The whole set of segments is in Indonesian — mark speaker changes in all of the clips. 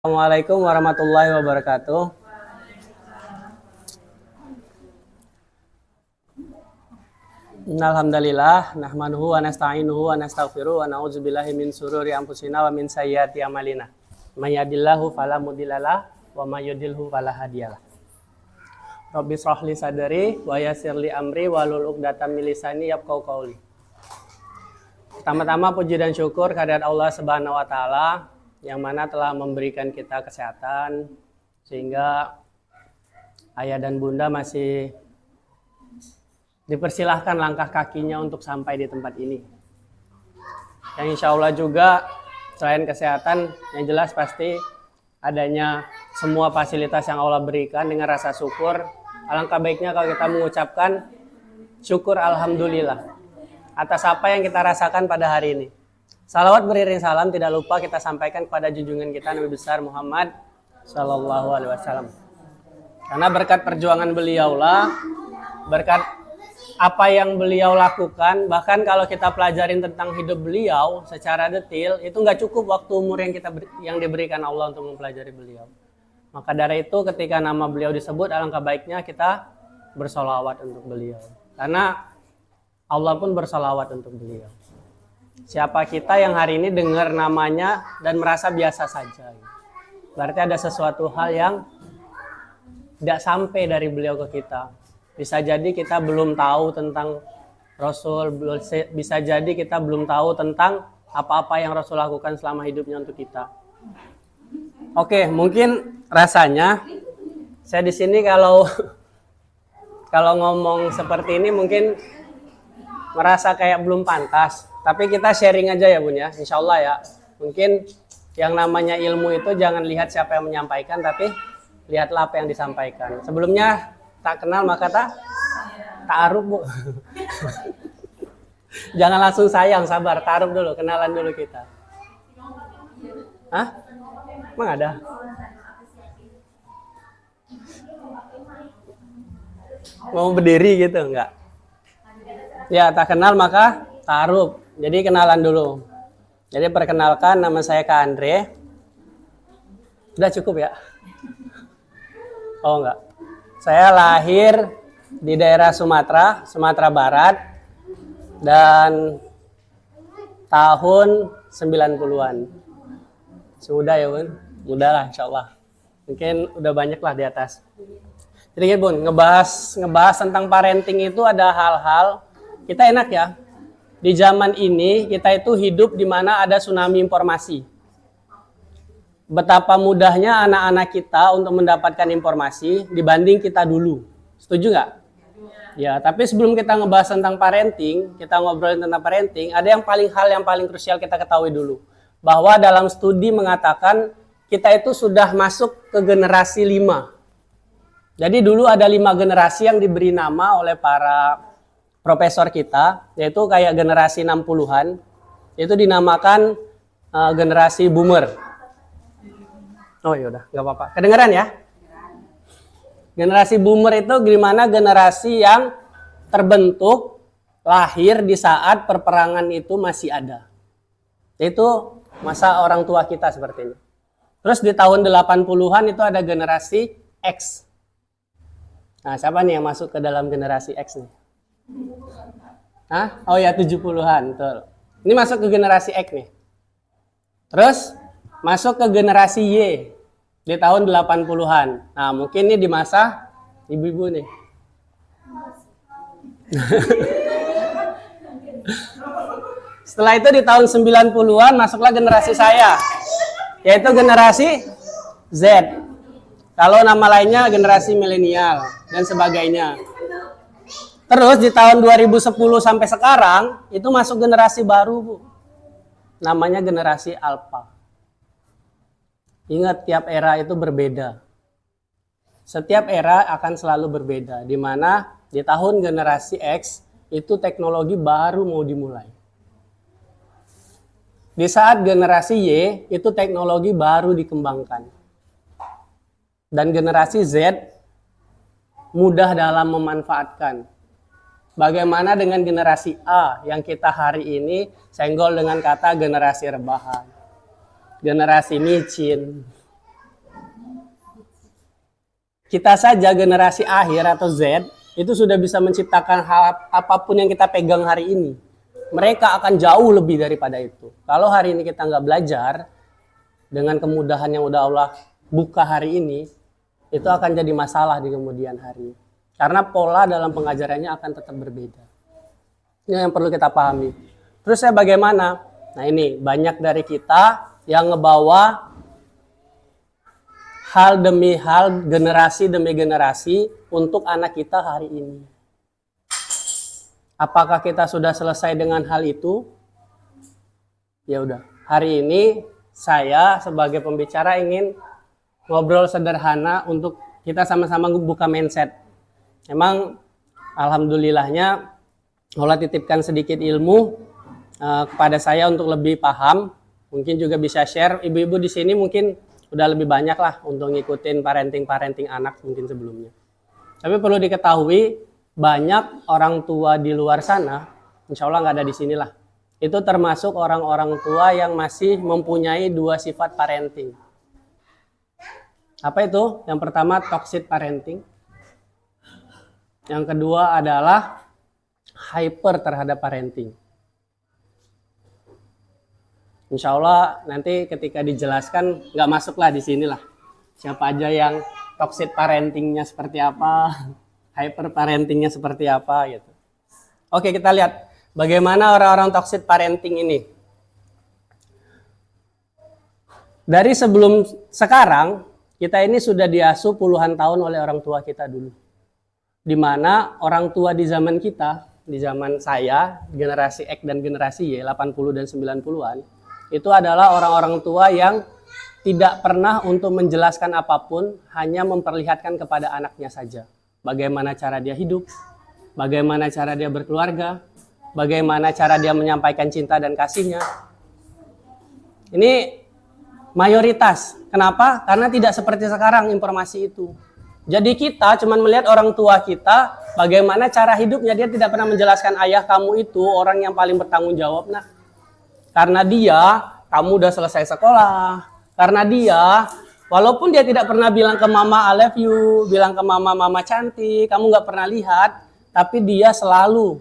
Speaker 1: Assalamualaikum warahmatullahi wabarakatuh. Innalhamdalillah nahmanuhu wa nasta'inuhu wa nastaghfiruh wa na'udzubillahi min sururi anfusina wa min sayyiati a'malina. May yahdihillahu fala mudhillalah wa may yudhlilhu fala hadiyalah. Rabbi shrah li sadri wa yassir li amri wahlul 'uqdatam min lisani yafqahu qawli. Pertama-tama puji dan syukur kehadirat Allah Subhanahu wa taala yang mana telah memberikan kita kesehatan sehingga ayah dan bunda masih dipersilahkan langkah kakinya untuk sampai di tempat ini. Yang insya Allah juga selain kesehatan yang jelas pasti adanya semua fasilitas yang Allah berikan dengan rasa syukur. Alangkah baiknya kalau kita mengucapkan syukur alhamdulillah atas apa yang kita rasakan pada hari ini. Salawat beriring salam tidak lupa kita sampaikan kepada junjungan kita Nabi besar Muhammad Sallallahu Alaihi Wasallam. Karena berkat perjuangan beliaulah, berkat apa yang beliau lakukan, bahkan kalau kita pelajarin tentang hidup beliau secara detail, itu nggak cukup waktu umur yang diberikan Allah untuk mempelajari beliau. Maka dari itu ketika nama beliau disebut, alangkah baiknya kita bersolawat untuk beliau. Karena Allah pun bersolawat untuk beliau. Siapa kita yang hari ini dengar namanya dan merasa biasa saja? Berarti ada sesuatu hal yang tidak sampai dari beliau ke kita. Bisa jadi kita belum tahu tentang Rasul, bisa jadi kita belum tahu tentang apa-apa yang Rasul lakukan selama hidupnya untuk kita. Oke, mungkin rasanya saya di sini kalau ngomong seperti ini mungkin merasa kayak belum pantas. Tapi kita sharing aja ya Bun ya, insya Allah ya. Mungkin yang namanya ilmu itu jangan lihat siapa yang menyampaikan, tapi lihatlah apa yang disampaikan. Sebelumnya tak kenal maka tak ta'aruf Bu. Jangan langsung sayang, sabar, ta'aruf dulu, kenalan dulu kita. Hah? Emang ada? Mau berdiri gitu enggak? Ya, tak kenal maka ta'aruf. Jadi kenalan dulu. Jadi perkenalkan, nama saya Kak Andre. Udah cukup ya? Oh enggak. Saya lahir di daerah Sumatera Barat. Dan tahun 90-an. Sudah ya Bun? Mudah lah insya Allah. Mungkin udah banyak lah di atas. Jadi Bun, ngebahas tentang parenting itu ada hal-hal, kita enak ya. Di zaman ini kita itu hidup di mana ada tsunami informasi. Betapa mudahnya anak-anak kita untuk mendapatkan informasi dibanding kita dulu. Setuju nggak? Ya, tapi sebelum kita ngebahas tentang parenting, kita ngobrolin tentang parenting, ada yang paling krusial kita ketahui dulu. Bahwa dalam studi mengatakan kita itu sudah masuk ke generasi 5. Jadi dulu ada 5 generasi yang diberi nama oleh para profesor kita, yaitu kayak generasi 60-an, itu dinamakan generasi boomer. Oh yaudah, nggak apa-apa. Kedengeran ya? Generasi boomer itu gimana generasi yang terbentuk, lahir di saat perperangan itu masih ada. Itu masa orang tua kita seperti ini. Terus di tahun 80-an itu ada generasi X. Nah, siapa nih yang masuk ke dalam generasi X nih? Hah? Oh ya 70-an, betul. Ini masuk ke generasi X nih. Terus masuk ke generasi Y di tahun 80-an. Nah, mungkin ini di masa ibu-ibu nih. Setelah itu di tahun 90-an masuklah generasi saya, yaitu generasi Z. Kalau nama lainnya generasi milenial dan sebagainya. Terus di tahun 2010 sampai sekarang itu masuk generasi baru Bu. Namanya generasi Alpha. Ingat tiap era itu berbeda. Setiap era akan selalu berbeda. Di mana di tahun generasi X itu teknologi baru mau dimulai. Di saat generasi Y itu teknologi baru dikembangkan. Dan generasi Z mudah dalam memanfaatkan. Bagaimana dengan generasi A yang kita hari ini senggol dengan kata generasi rebahan, generasi micin, kita saja generasi akhir atau Z itu sudah bisa menciptakan hal apapun yang kita pegang hari ini. Mereka akan jauh lebih daripada itu. Kalau hari ini kita nggak belajar dengan kemudahan yang udah Allah buka hari ini, itu akan jadi masalah di kemudian hari. Karena pola dalam pengajarannya akan tetap berbeda. Ini yang perlu kita pahami. Terus saya bagaimana? Nah ini banyak dari kita yang ngebawa hal demi hal, generasi demi generasi untuk anak kita hari ini. Apakah kita sudah selesai dengan hal itu? Ya udah. Hari ini saya sebagai pembicara ingin ngobrol sederhana untuk kita sama-sama buka mindset. Emang alhamdulillahnya Allah titipkan sedikit ilmu kepada saya untuk lebih paham. Mungkin juga bisa share. Ibu-ibu di sini mungkin udah lebih banyak lah untuk ngikutin parenting anak mungkin sebelumnya. Tapi perlu diketahui banyak orang tua di luar sana, insya Allah nggak ada di sinilah. Itu termasuk orang-orang tua yang masih mempunyai dua sifat parenting. Apa itu? Yang pertama toxic parenting. Yang kedua adalah hyper terhadap parenting. Insya Allah nanti ketika dijelaskan nggak masuklah di sinilah. Siapa aja yang toxic parentingnya seperti apa, hyper parentingnya seperti apa gitu. Oke, kita lihat bagaimana orang-orang toxic parenting ini. Dari sebelum sekarang, kita ini sudah diasuh puluhan tahun oleh orang tua kita dulu. Di mana orang tua di zaman kita, di zaman saya, generasi X dan generasi Y, 80 dan 90-an, itu adalah orang-orang tua yang tidak pernah untuk menjelaskan apapun, hanya memperlihatkan kepada anaknya saja. Bagaimana cara dia hidup, bagaimana cara dia berkeluarga, bagaimana cara dia menyampaikan cinta dan kasihnya. Ini mayoritas. Kenapa? Karena tidak seperti sekarang informasi itu. Jadi kita cuma melihat orang tua kita, bagaimana cara hidupnya. Dia tidak pernah menjelaskan ayah kamu itu orang yang paling bertanggung jawab. Nah, karena dia, kamu udah selesai sekolah. Karena dia, walaupun dia tidak pernah bilang ke mama I love you, bilang ke mama cantik, kamu nggak pernah lihat, tapi dia selalu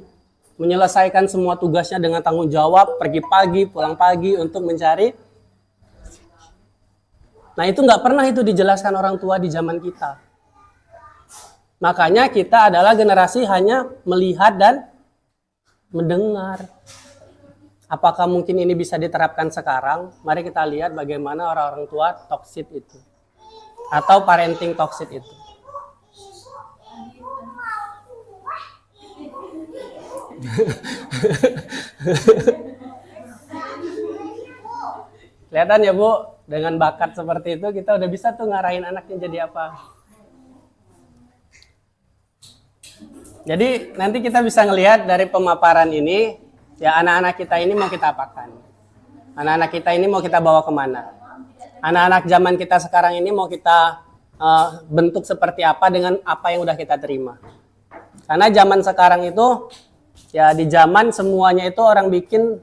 Speaker 1: menyelesaikan semua tugasnya dengan tanggung jawab, pergi pagi, pulang pagi untuk mencari. Nah itu nggak pernah itu dijelaskan orang tua di zaman kita. Makanya kita adalah generasi hanya melihat dan mendengar. Apakah mungkin ini bisa diterapkan sekarang? Mari kita lihat bagaimana orang-orang tua toxic itu. Atau parenting toxic itu. Kelihatan ya Bu, dengan bakat seperti itu kita udah bisa tuh ngarahin anaknya jadi apa. Jadi nanti kita bisa ngelihat dari pemaparan ini, ya anak-anak kita ini mau kita apakan. Anak-anak kita ini mau kita bawa kemana. Anak-anak zaman kita sekarang ini mau kita bentuk seperti apa dengan apa yang udah kita terima. Karena zaman sekarang itu, ya di zaman semuanya itu orang bikin,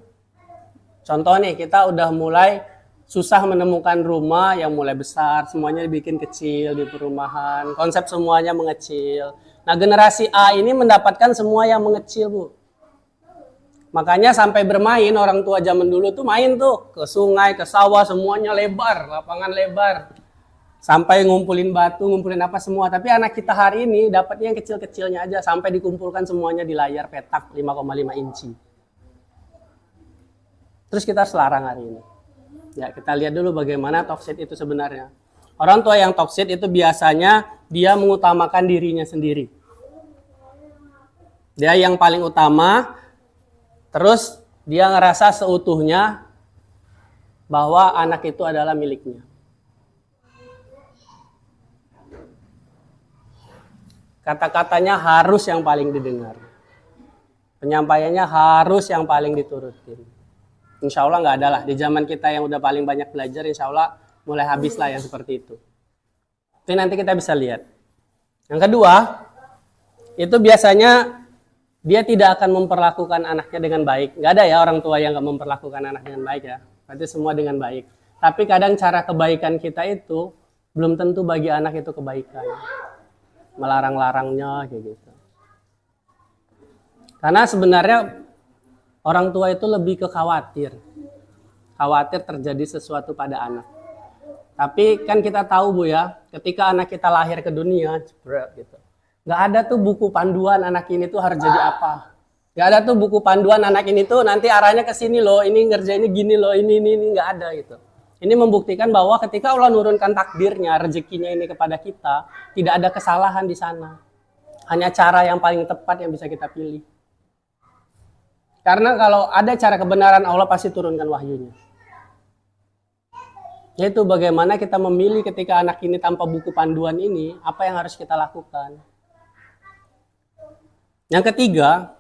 Speaker 1: contoh nih kita udah mulai susah menemukan rumah yang mulai besar, semuanya dibikin kecil di perumahan, konsep semuanya mengecil. Nah generasi A ini mendapatkan semua yang mengecil Bu. Makanya sampai bermain orang tua zaman dulu tuh main tuh ke sungai, ke sawah, semuanya lebar, lapangan lebar. Sampai ngumpulin batu, ngumpulin apa semua. Tapi anak kita hari ini dapatnya yang kecil-kecilnya aja, sampai dikumpulkan semuanya di layar petak 5,5 inci. Terus kita selarang hari ini. Ya kita lihat dulu bagaimana toxic itu sebenarnya. Orang tua yang toxic itu biasanya dia mengutamakan dirinya sendiri. Dia yang paling utama, terus dia ngerasa seutuhnya bahwa anak itu adalah miliknya. Kata-katanya harus yang paling didengar. Penyampaiannya harus yang paling diturutin. Insya Allah nggak ada lah. Di zaman kita yang udah paling banyak belajar, insya Allah mulai habis lah yang seperti itu. Tapi nanti kita bisa lihat. Yang kedua, itu biasanya dia tidak akan memperlakukan anaknya dengan baik. Nggak ada ya orang tua yang nggak memperlakukan anak dengan baik ya. Berarti semua dengan baik. Tapi kadang cara kebaikan kita itu belum tentu bagi anak itu kebaikan. melarang-larangnya kayak gitu. Karena sebenarnya orang tua itu lebih ke khawatir terjadi sesuatu pada anak. Tapi kan kita tahu Bu ya, ketika anak kita lahir ke dunia, gitu, nggak ada tuh buku panduan anak ini tuh harus jadi apa. Nggak ada tuh buku panduan anak ini tuh nanti arahnya ke sini loh, ini ngerjainnya gini loh, ini nggak ada gitu. Ini membuktikan bahwa ketika Allah nurunkan takdirnya, rezekinya ini kepada kita, tidak ada kesalahan di sana. Hanya cara yang paling tepat yang bisa kita pilih. Karena kalau ada cara kebenaran, Allah pasti turunkan wahyunya. Yaitu bagaimana kita memilih ketika anak ini tanpa buku panduan ini, apa yang harus kita lakukan. Yang ketiga,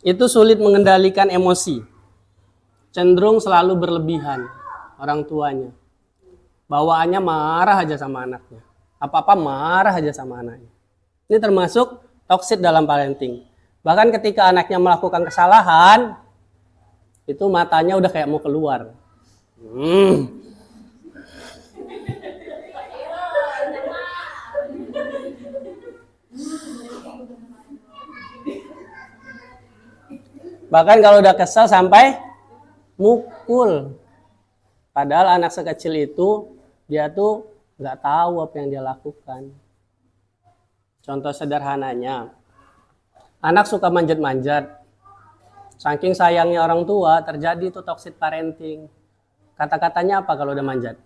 Speaker 1: itu sulit mengendalikan emosi. Cenderung selalu berlebihan orang tuanya. Bawaannya marah aja sama anaknya. Apa-apa marah aja sama anaknya. Ini termasuk toksik dalam parenting. Bahkan ketika anaknya melakukan kesalahan, itu matanya udah kayak mau keluar. Bahkan kalau udah kesel sampai mukul. Padahal anak sekecil itu dia tuh nggak tahu apa yang dia lakukan. Contoh sederhananya, anak suka manjat-manjat. Saking sayangnya orang tua terjadi itu toxic parenting. Kata-katanya apa kalau udah manjat?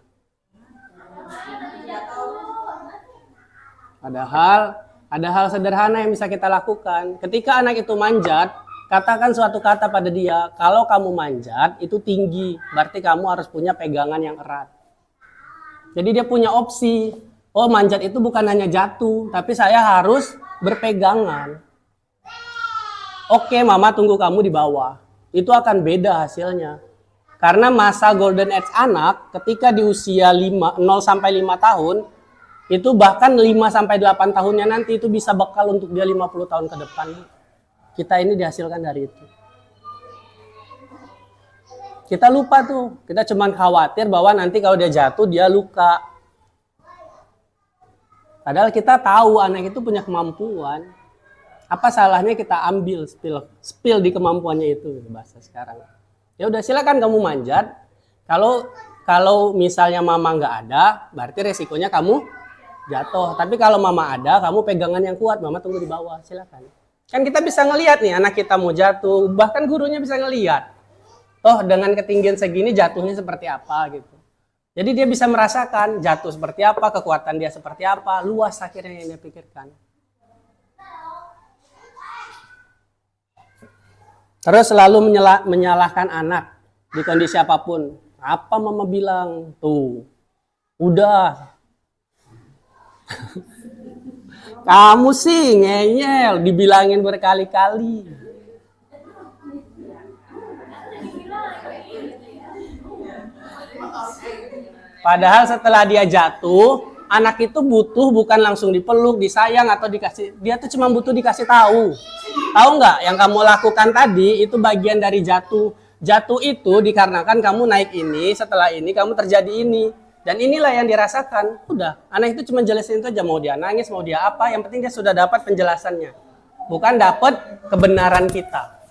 Speaker 1: Padahal ada hal sederhana yang bisa kita lakukan. Ketika anak itu manjat, katakan suatu kata pada dia, kalau kamu manjat itu tinggi, berarti kamu harus punya pegangan yang erat. Jadi dia punya opsi, oh manjat itu bukan hanya jatuh, tapi saya harus berpegangan. Oke mama tunggu kamu di bawah, itu akan beda hasilnya. Karena masa golden age anak ketika di usia 0 sampai 5 tahun, itu bahkan 5 sampai 8 tahunnya nanti itu bisa bekal untuk dia 50 tahun ke depan. Kita ini dihasilkan dari itu. Kita lupa tuh, kita cuma khawatir bahwa nanti kalau dia jatuh dia luka. Padahal kita tahu anak itu punya kemampuan. Apa salahnya kita ambil spill di kemampuannya itu bahasa sekarang. Ya udah silakan kamu manjat. Kalau misalnya mama nggak ada, berarti resikonya kamu jatuh. Tapi kalau mama ada, kamu pegangan yang kuat, mama tunggu di bawah, silakan. Kan kita bisa ngelihat nih anak kita mau jatuh, bahkan gurunya bisa ngelihat. Oh dengan ketinggian segini jatuhnya seperti apa gitu. Jadi dia bisa merasakan jatuh seperti apa, kekuatan dia seperti apa, luas akhirnya yang dia pikirkan. Terus selalu menyalahkan anak di kondisi apapun. Apa mama bilang? Tuh, udah. Kamu sih ngeyel, dibilangin berkali-kali. Padahal setelah dia jatuh, anak itu butuh bukan langsung dipeluk, disayang atau dikasih. Dia tuh cuma butuh dikasih tahu. Tahu nggak? Yang kamu lakukan tadi itu bagian dari jatuh. Jatuh itu dikarenakan kamu naik ini, setelah ini kamu terjadi ini. Dan inilah yang dirasakan. Udah, anak itu cuma jelasin itu aja. Mau dia nangis, mau dia apa, yang penting dia sudah dapat penjelasannya. Bukan dapat kebenaran kita.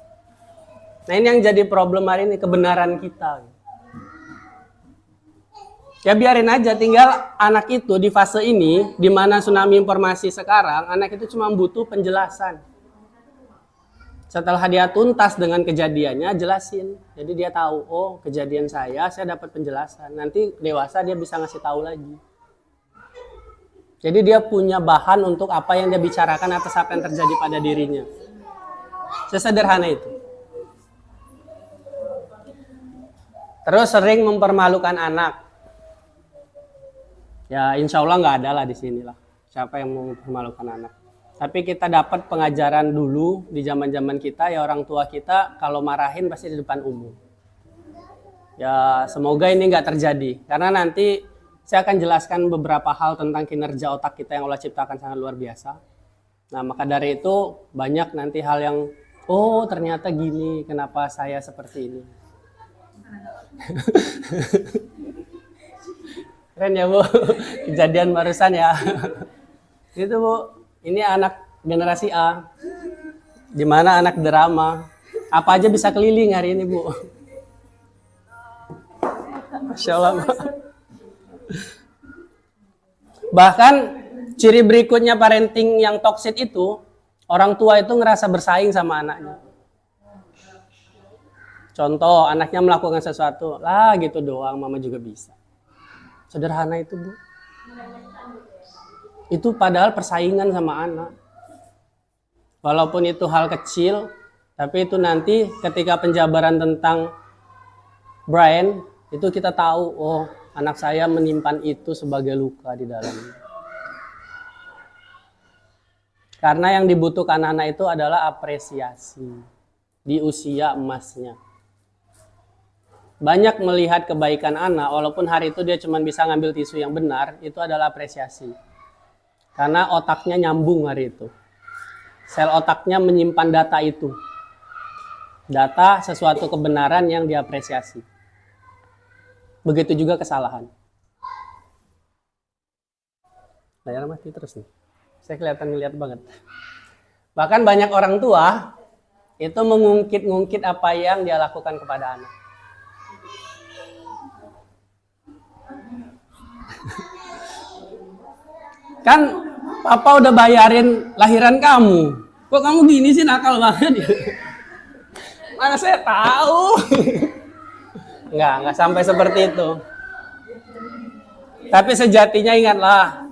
Speaker 1: Nah ini yang jadi problem hari ini, kebenaran kita. Ya biarin aja, tinggal anak itu di fase ini, di mana tsunami informasi sekarang, anak itu cuma butuh penjelasan. Setelah dia tuntas dengan kejadiannya, jelasin. Jadi dia tahu, oh kejadian saya dapat penjelasan. Nanti dewasa dia bisa ngasih tahu lagi. Jadi dia punya bahan untuk apa yang dia bicarakan atas apa yang terjadi pada dirinya. Sesederhana itu. Terus sering mempermalukan anak. Ya insya Allah nggak ada lah di sini lah. Siapa yang mau mempermalukan anak. Tapi kita dapat pengajaran dulu di zaman-zaman kita, ya orang tua kita kalau marahin pasti di depan umum. Ya semoga ini nggak terjadi. Karena nanti saya akan jelaskan beberapa hal tentang kinerja otak kita yang Allah ciptakan sangat luar biasa. Nah maka dari itu banyak nanti hal yang, oh ternyata gini, kenapa saya seperti ini. Keren ya Bu, kejadian barusan ya. Itu Bu, ini anak generasi A. Di mana anak drama. Apa aja bisa keliling hari ini Bu. Masya Allah. Bahkan ciri berikutnya parenting yang toxic itu, orang tua itu ngerasa bersaing sama anaknya. Contoh, anaknya melakukan sesuatu, lah gitu doang, mama juga bisa. Sederhana itu Bu. Itu padahal persaingan sama anak. Walaupun itu hal kecil, tapi itu nanti ketika penjabaran tentang brain, itu kita tahu, oh anak saya menyimpan itu sebagai luka di dalamnya. Karena yang dibutuhkan anak itu adalah apresiasi di usia emasnya. Banyak melihat kebaikan anak, walaupun hari itu dia cuma bisa ngambil tisu yang benar, itu adalah apresiasi. Karena otaknya nyambung hari itu. Sel otaknya menyimpan data itu. Data sesuatu kebenaran yang diapresiasi. Begitu juga kesalahan. Layar mati terus nih. Saya kelihatan ngeliat banget. Bahkan banyak orang tua itu mengungkit-ungkit apa yang dia lakukan kepada anak. Kan papa udah bayarin lahiran kamu. Kok kamu gini sih, nakal banget ya? Mana saya tahu. Enggak sampai seperti itu. Tapi sejatinya ingatlah,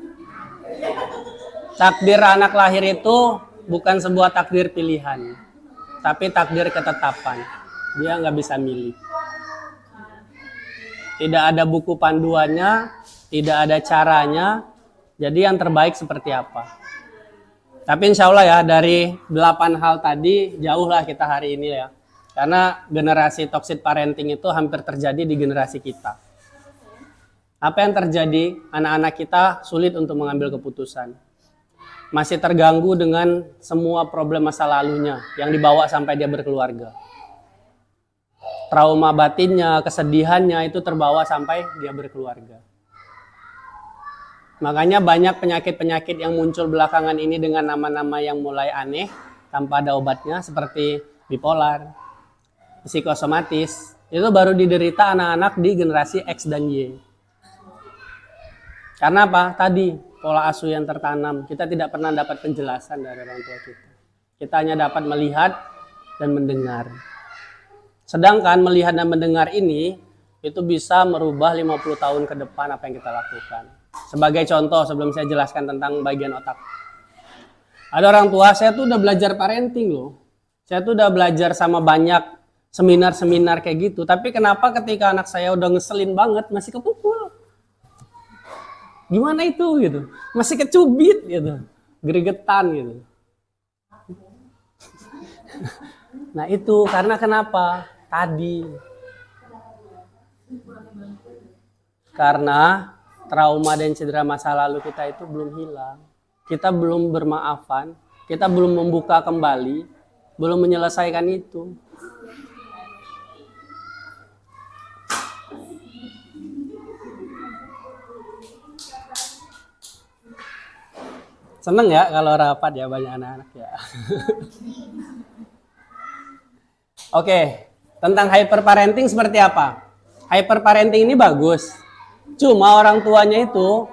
Speaker 1: takdir anak lahir itu bukan sebuah takdir pilihan, tapi takdir ketetapan. Dia nggak bisa milih. Tidak ada buku panduannya, tidak ada caranya. Jadi yang terbaik seperti apa? Tapi insya Allah ya, dari 8 hal tadi jauhlah kita hari ini ya. Karena generasi toxic parenting itu hampir terjadi di generasi kita. Apa yang terjadi? Anak-anak kita sulit untuk mengambil keputusan. Masih terganggu dengan semua problem masa lalunya yang dibawa sampai dia berkeluarga. Trauma batinnya, kesedihannya itu terbawa sampai dia berkeluarga. Makanya banyak penyakit-penyakit yang muncul belakangan ini dengan nama-nama yang mulai aneh tanpa ada obatnya, seperti bipolar, psikosomatis, itu baru diderita anak-anak di generasi X dan Y. Karena apa? Tadi pola asuh yang tertanam, kita tidak pernah dapat penjelasan dari orang tua kita. Kita hanya dapat melihat dan mendengar. Sedangkan melihat dan mendengar ini itu bisa merubah 50 tahun ke depan apa yang kita lakukan. Sebagai contoh, sebelum saya jelaskan tentang bagian otak. Ada orang tua, saya tuh udah belajar parenting loh. Saya tuh udah belajar sama banyak seminar-seminar kayak gitu. Tapi kenapa ketika anak saya udah ngeselin banget, masih kepukul? Gimana itu gitu? Masih kecubit gitu. Gregetan gitu. Nah itu karena kenapa? Tadi. Karena trauma dan cedera masa lalu kita itu belum hilang. Kita belum bermaafan, kita belum membuka kembali, belum menyelesaikan itu. Seneng ya kalau rapat ya banyak anak-anak ya. Oke, tentang hyperparenting seperti apa? Hyperparenting ini bagus. Cuma orang tuanya itu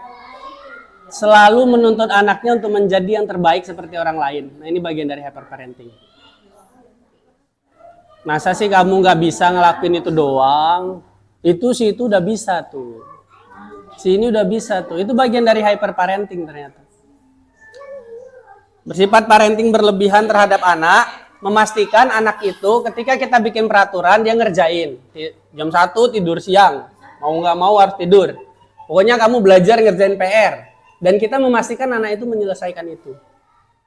Speaker 1: selalu menuntut anaknya untuk menjadi yang terbaik seperti orang lain. Nah ini bagian dari hyperparenting. Masa sih kamu nggak bisa ngelakuin itu doang? Itu sih itu udah bisa tuh. Si ini udah bisa tuh. Itu bagian dari hyperparenting ternyata. Bersifat parenting berlebihan terhadap anak, memastikan anak itu ketika kita bikin peraturan dia ngerjain. Jam 1 tidur siang. Mau nggak mau harus tidur. Pokoknya kamu belajar ngerjain PR. Dan kita memastikan anak itu menyelesaikan itu.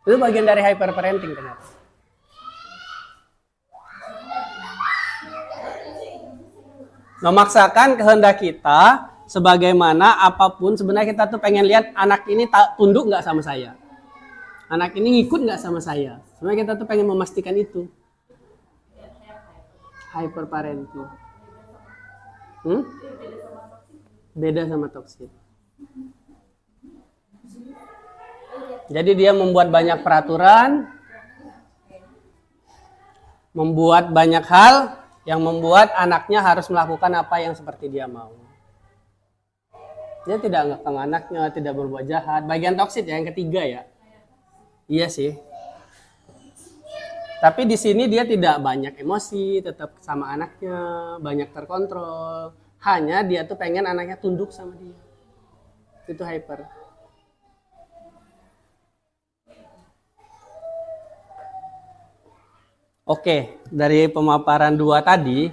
Speaker 1: Itu bagian dari hyperparenting ternyata. Memaksakan kehendak kita sebagaimana apapun. Sebenarnya kita tuh pengen lihat anak ini tunduk nggak sama saya. Anak ini ngikut nggak sama saya. Sebenarnya kita tuh pengen memastikan itu. Hyperparenting. Beda sama toxic. Jadi dia membuat banyak peraturan, membuat banyak hal yang membuat anaknya harus melakukan apa yang seperti dia mau. Dia tidak ngekang anaknya, tidak berbuat jahat. Bagian toksik ya, yang ketiga ya. Iya sih. Tapi di sini dia tidak banyak emosi, tetap sama anaknya, banyak terkontrol. Hanya dia tuh pengen anaknya tunduk sama dia. Itu hyper. Oke, dari pemaparan 2 tadi,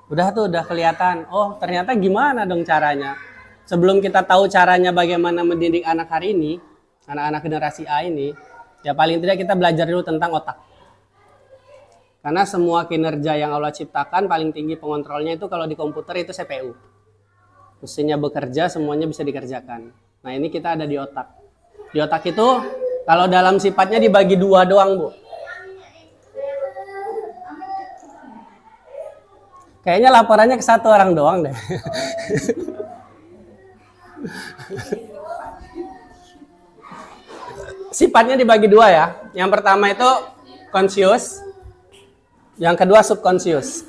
Speaker 1: udah kelihatan. Oh, ternyata gimana dong caranya? Sebelum kita tahu caranya bagaimana mendidik anak hari ini, anak-anak generasi A ini, ya paling tidak kita belajar dulu tentang otak. Karena semua kinerja yang Allah ciptakan paling tinggi pengontrolnya itu kalau di komputer itu CPU. Mesinnya bekerja, semuanya bisa dikerjakan. Nah ini kita ada di otak. Di otak itu kalau dalam sifatnya dibagi 2 doang, Bu. Kayaknya laporannya ke 1 orang doang deh. Sifatnya dibagi 2 ya. Yang pertama itu conscious, yang kedua subconscious.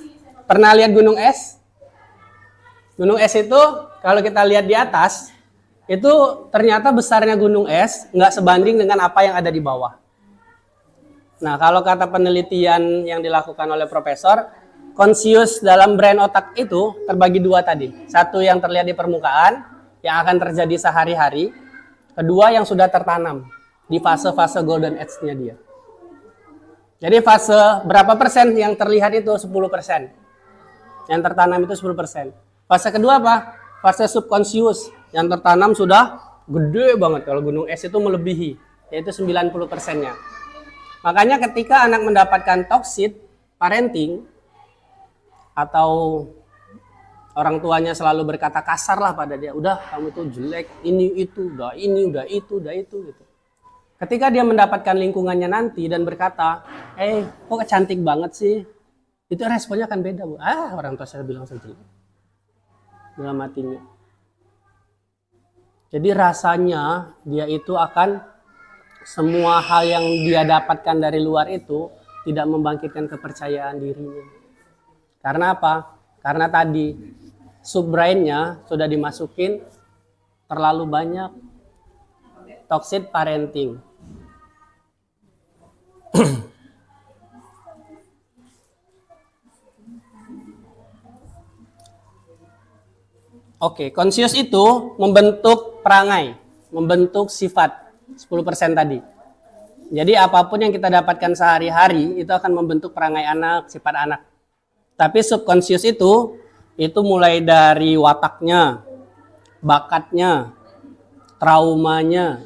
Speaker 1: Pernah lihat gunung es? Gunung es itu kalau kita lihat di atas, itu ternyata besarnya gunung es nggak sebanding dengan apa yang ada di bawah. Nah, kalau kata penelitian yang dilakukan oleh profesor, conscious dalam brain otak itu terbagi 2 tadi. Satu yang terlihat di permukaan, yang akan terjadi sehari-hari. Kedua yang sudah tertanam di fase-fase golden age-nya dia. Jadi fase berapa persen yang terlihat itu 10%. Yang tertanam itu 10%. Fase kedua apa? Fase subconscious. Yang tertanam sudah gede banget. Kalau gunung es itu melebihi. Yaitu 90%-nya. Makanya ketika anak mendapatkan toxic parenting, atau orang tuanya selalu berkata kasar lah pada dia, udah kamu tuh jelek, ini itu, udah ini, udah itu gitu. Ketika dia mendapatkan lingkungannya nanti dan berkata, kok cantik banget sih, itu responnya akan beda, Bu. Orang tua saya bilang saya jelek dalam hatinya. Jadi rasanya dia itu akan semua hal yang dia dapatkan dari luar itu tidak membangkitkan kepercayaan dirinya. Karena apa? Karena tadi subbrainnya sudah dimasukin terlalu banyak toxic parenting. Oke, conscious itu membentuk perangai, membentuk sifat 10% tadi. Jadi apapun yang kita dapatkan sehari-hari itu akan membentuk perangai anak, sifat anak. Tapi subconscious itu mulai dari wataknya, bakatnya, traumanya,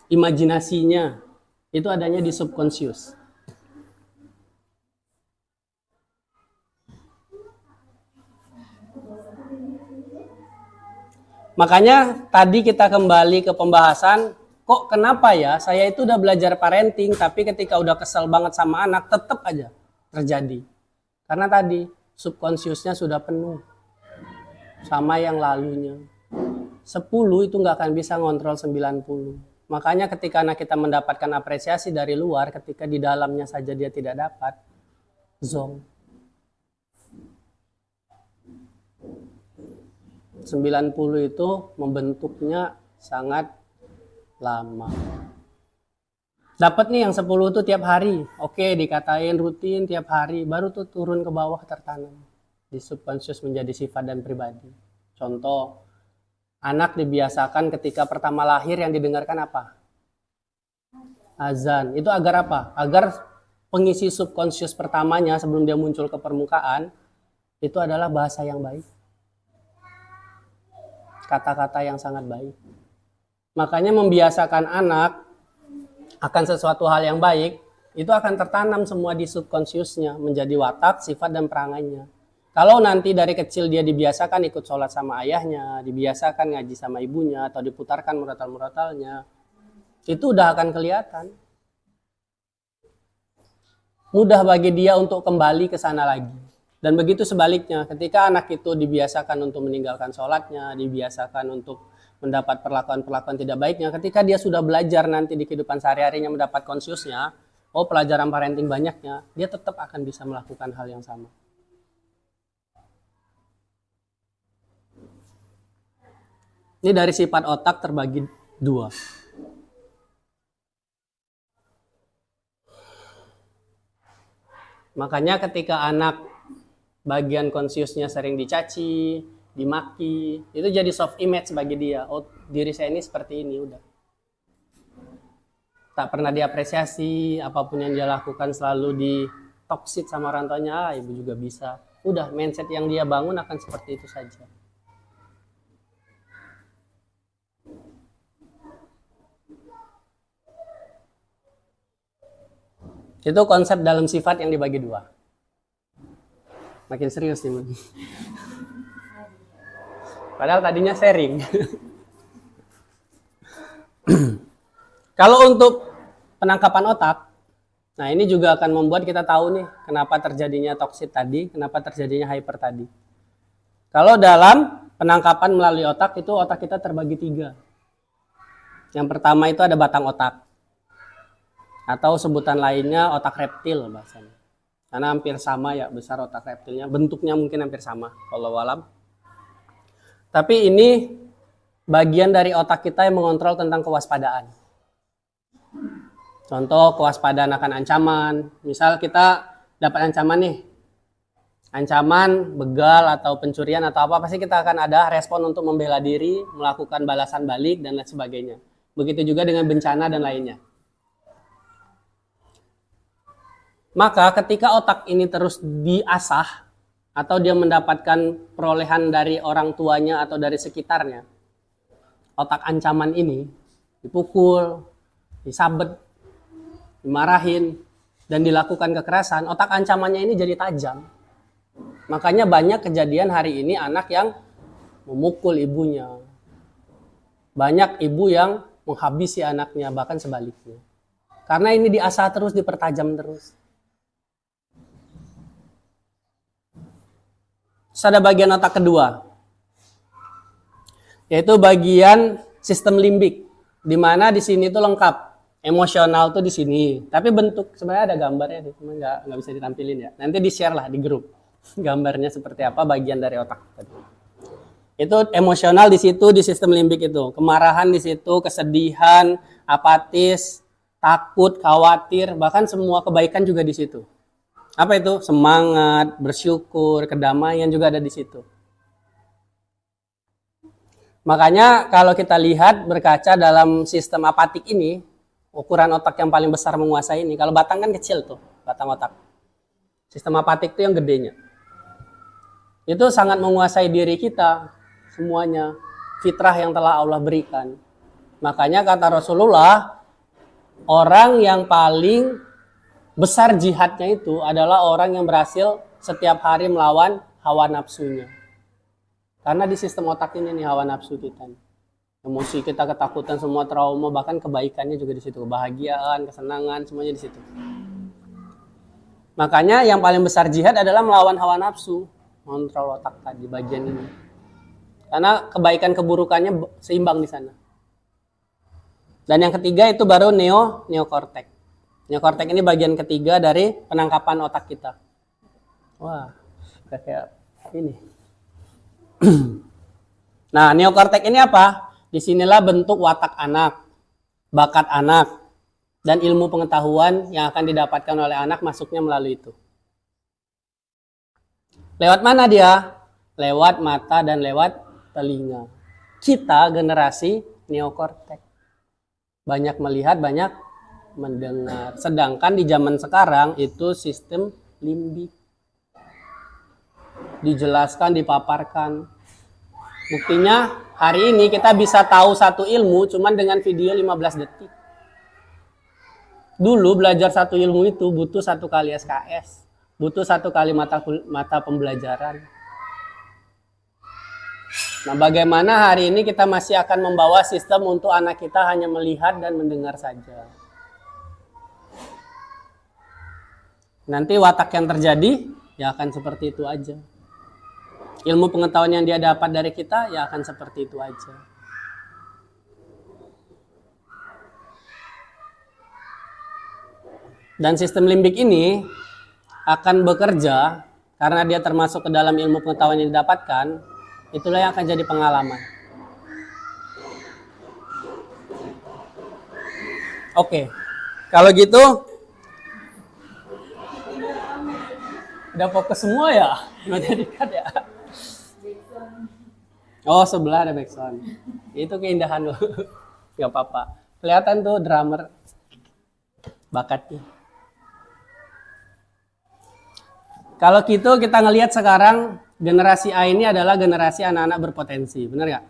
Speaker 1: imajinasinya, itu adanya di subconscious. Makanya tadi kita kembali ke pembahasan, kok kenapa ya saya itu udah belajar parenting, tapi ketika udah kesel banget sama anak, tetap aja terjadi. Karena tadi subconsciousnya sudah penuh sama yang lalunya. 10 itu nggak akan bisa ngontrol 90. Makanya ketika anak kita mendapatkan apresiasi dari luar, ketika di dalamnya saja dia tidak dapat, zonk. 90 itu membentuknya sangat lama. Dapat nih yang 10 itu tiap hari. Oke, dikatain rutin tiap hari. Baru tuh turun ke bawah tertanam. Di subconscious menjadi sifat dan pribadi. Contoh, anak dibiasakan ketika pertama lahir yang didengarkan apa? Azan. Itu agar apa? Agar pengisi subconscious pertamanya sebelum dia muncul ke permukaan, itu adalah bahasa yang baik. Kata-kata yang sangat baik. Makanya membiasakan anak akan sesuatu hal yang baik, itu akan tertanam semua di subconsciousnya, menjadi watak, sifat, dan perangainya. Kalau nanti dari kecil dia dibiasakan ikut sholat sama ayahnya, dibiasakan ngaji sama ibunya, atau diputarkan murotal-murotalnya, itu udah akan kelihatan. Mudah bagi dia untuk kembali ke sana lagi. Dan begitu sebaliknya, ketika anak itu dibiasakan untuk meninggalkan sholatnya, dibiasakan untuk mendapat perlakuan-perlakuan tidak baiknya, ketika dia sudah belajar nanti di kehidupan sehari-harinya mendapat konsiusnya, oh pelajaran parenting banyaknya, dia tetap akan bisa melakukan hal yang sama. Ini dari sifat otak terbagi 2. Makanya ketika anak bagian konsiusnya sering dicaci, dimaki, itu jadi soft image bagi dia. Oh, diri saya ini seperti ini, udah. Tak pernah diapresiasi, apapun yang dia lakukan selalu ditoksit sama orang tuanya, ibu juga bisa. Udah, mindset yang dia bangun akan seperti itu saja. Itu konsep dalam sifat yang dibagi 2. Makin serius nih. Padahal tadinya sharing. Kalau untuk penangkapan otak, nah ini juga akan membuat kita tahu nih kenapa terjadinya toksit tadi, kenapa terjadinya hyper tadi. Kalau dalam penangkapan melalui otak, itu otak kita terbagi 3. Yang pertama itu ada batang otak, atau sebutan lainnya otak reptil bahasanya. Karena hampir sama ya besar otak reptilnya, bentuknya mungkin hampir sama, wallahu alam. Tapi ini bagian dari otak kita yang mengontrol tentang kewaspadaan. Contoh kewaspadaan akan ancaman. Misal kita dapat ancaman nih, ancaman, begal atau pencurian atau apa, pasti kita akan ada respon untuk membela diri, melakukan balasan balik dan lain sebagainya. Begitu juga dengan bencana dan lainnya. Maka ketika otak ini terus diasah atau dia mendapatkan perolehan dari orang tuanya atau dari sekitarnya, otak ancaman ini dipukul, disabet, dimarahin, dan dilakukan kekerasan, otak ancamannya ini jadi tajam. Makanya banyak kejadian hari ini anak yang memukul ibunya. Banyak ibu yang menghabisi anaknya, bahkan sebaliknya. Karena ini diasah terus, dipertajam terus. Terus ada bagian otak kedua, yaitu bagian sistem limbik, di mana di sini tuh lengkap. Emosional tuh di sini, tapi bentuk sebenarnya ada gambarnya, cuma nggak bisa ditampilin ya. Nanti di share lah di grup gambarnya seperti apa bagian dari otak tadi. Itu emosional di situ, di sistem limbik itu, kemarahan di situ, kesedihan, apatis, takut, khawatir, bahkan semua kebaikan juga di situ. Apa itu? Semangat, bersyukur, kedamaian juga ada di situ. Makanya kalau kita lihat berkaca dalam sistem apatik ini, ukuran otak yang paling besar menguasai ini, kalau batang kan kecil tuh, batang otak. Sistem apatik itu yang gedenya. Itu sangat menguasai diri kita, semuanya. Fitrah yang telah Allah berikan. Makanya kata Rasulullah, orang yang paling besar jihadnya itu adalah orang yang berhasil setiap hari melawan hawa nafsunya. Karena di sistem otak ini nih hawa nafsu kita. Emosi kita, ketakutan, semua trauma, bahkan kebaikannya juga di situ. Kebahagiaan, kesenangan, semuanya di situ. Makanya yang paling besar jihad adalah melawan hawa nafsu. Kontrol otak tadi, bagian ini. Karena kebaikan keburukannya seimbang di sana. Dan yang ketiga itu baru neokortek. Neokortek ini bagian ketiga dari penangkapan otak kita. Wah, kayak ini. Nah, neokortek ini apa? Disinilah bentuk watak anak, bakat anak, dan ilmu pengetahuan yang akan didapatkan oleh anak masuknya melalui itu. Lewat mana dia? Lewat mata dan lewat telinga. Kita generasi neokortek. Banyak melihat, banyak mendengar. Sedangkan di zaman sekarang itu sistem limbik. Dijelaskan, dipaparkan. Buktinya hari ini kita bisa tahu satu ilmu cuman dengan video 15 detik. Dulu belajar satu ilmu itu butuh 1 kali SKS. Butuh 1 kali mata pembelajaran. Nah, bagaimana hari ini kita masih akan membawa sistem untuk anak kita hanya melihat dan mendengar saja. Nanti watak yang terjadi ya akan seperti itu aja. Ilmu pengetahuan yang dia dapat dari kita ya akan seperti itu aja. Dan sistem limbik ini akan bekerja karena dia termasuk ke dalam ilmu pengetahuan yang didapatkan, itulah yang akan jadi pengalaman. Oke, kalau gitu udah fokus semua ya? Udah dekat ya? Oh, sebelah ada backsound. Itu keindahan loh. Gak apa-apa. Kelihatan tuh drummer bakatnya. Kalau gitu kita ngelihat sekarang generasi A ini adalah generasi anak-anak berpotensi, benar nggak?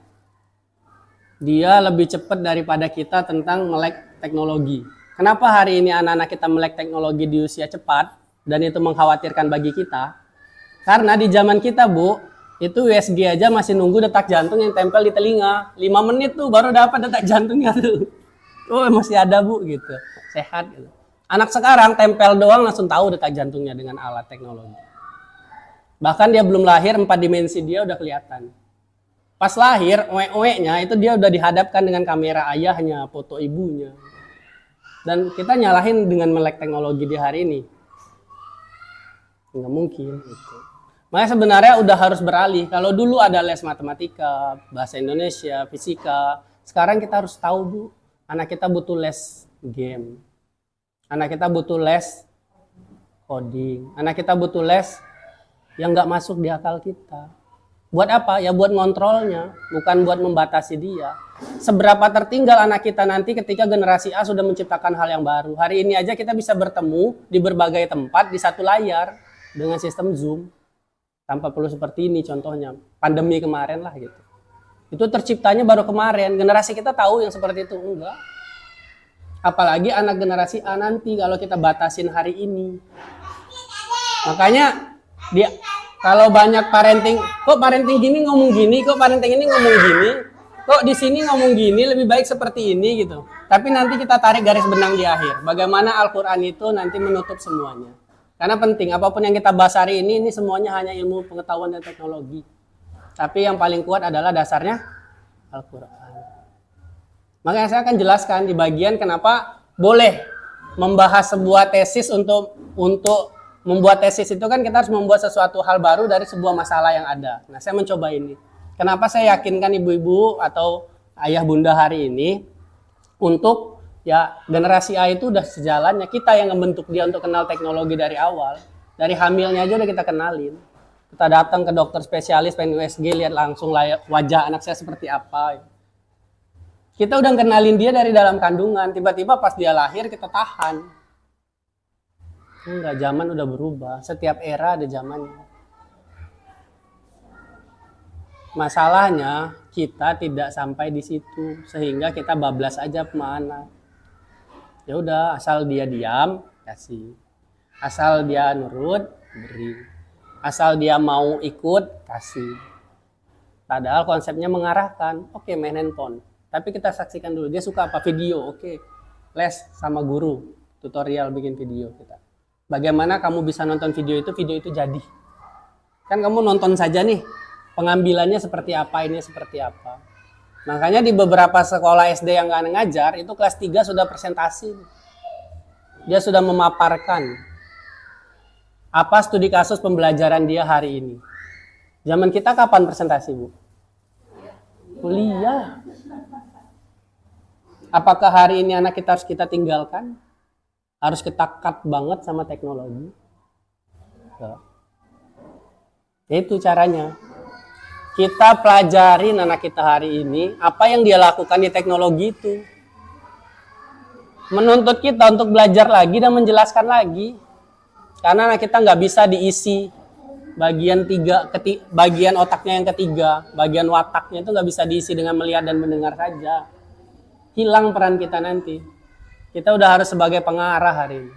Speaker 1: Dia lebih cepat daripada kita tentang melek teknologi. Kenapa hari ini anak-anak kita melek teknologi di usia cepat dan itu mengkhawatirkan bagi kita? Karena di zaman kita, Bu, itu USG aja masih nunggu detak jantung yang tempel di telinga. 5 menit tuh baru dapat detak jantungnya tuh. Oh, masih ada, Bu, gitu. Sehat gitu. Anak sekarang tempel doang langsung tahu detak jantungnya dengan alat teknologi. Bahkan dia belum lahir, 4 dimensi dia udah kelihatan. Pas lahir, oe-oe-nya itu dia udah dihadapkan dengan kamera ayahnya, foto ibunya. Dan kita nyalahin dengan melek teknologi di hari ini. Nggak mungkin. Gitu. Makanya sebenarnya udah harus beralih. Kalau dulu ada les matematika, bahasa Indonesia, fisika. Sekarang kita harus tahu, Bu, anak kita butuh les game. Anak kita butuh les coding. Anak kita butuh les yang nggak masuk di akal kita. Buat apa? Ya buat ngontrolnya, bukan buat membatasi dia. Seberapa tertinggal anak kita nanti ketika generasi A sudah menciptakan hal yang baru. Hari ini aja kita bisa bertemu di berbagai tempat di satu layar dengan sistem Zoom. Tanpa perlu seperti ini contohnya. Pandemi kemarin lah gitu. Itu terciptanya baru kemarin. Generasi kita tahu yang seperti itu? Enggak. Apalagi anak generasi A nanti kalau kita batasin hari ini. Makanya dia kalau banyak parenting, kok parenting gini ngomong gini, kok parenting ini ngomong gini, kok di sini ngomong gini, lebih baik seperti ini gitu. Tapi nanti kita tarik garis benang di akhir. Bagaimana Al-Quran itu nanti menutup semuanya. Karena penting, apapun yang kita bahas hari ini semuanya hanya ilmu pengetahuan dan teknologi. Tapi yang paling kuat adalah dasarnya Al-Quran. Makanya saya akan jelaskan di bagian kenapa boleh membahas sebuah tesis untuk membuat tesis itu kan kita harus membuat sesuatu hal baru dari sebuah masalah yang ada. Nah, saya mencoba ini. Kenapa saya yakinkan ibu-ibu atau ayah bunda hari ini untuk ya generasi A itu udah sejalannya. Kita yang membentuk dia untuk kenal teknologi dari awal. Dari hamilnya aja udah kita kenalin. Kita datang ke dokter spesialis pengen USG, lihat langsung wajah anak saya seperti apa. Kita udah kenalin dia dari dalam kandungan. Tiba-tiba pas dia lahir kita tahan. Enggak, zaman udah berubah. Setiap era ada zamannya. Masalahnya kita tidak sampai di situ sehingga kita bablas aja sama anak. Ya udah, asal dia diam, kasih. Asal dia nurut, beri. Asal dia mau ikut, kasih. Padahal konsepnya mengarahkan, oke, main handphone. Tapi kita saksikan dulu, dia suka apa? Video, oke. Les sama guru, tutorial bikin video kita. Bagaimana kamu bisa nonton video itu jadi. Kan kamu nonton saja nih, pengambilannya seperti apa, ini seperti apa. Makanya di beberapa sekolah SD yang gak ngajar, itu kelas 3 sudah presentasi. Dia sudah memaparkan apa studi kasus pembelajaran dia hari ini. Zaman kita kapan presentasi, Bu? Kuliah. Apakah hari ini anak kita harus kita tinggalkan? Harus kita cut banget sama teknologi? Ya. Itu caranya. Kita pelajarin anak kita hari ini apa yang dia lakukan di teknologi itu. Menuntut kita untuk belajar lagi dan menjelaskan lagi. Karena anak kita nggak bisa diisi bagian otaknya yang ketiga, bagian wataknya itu nggak bisa diisi dengan melihat dan mendengar saja. Hilang peran kita nanti. Kita udah harus sebagai pengarah hari ini.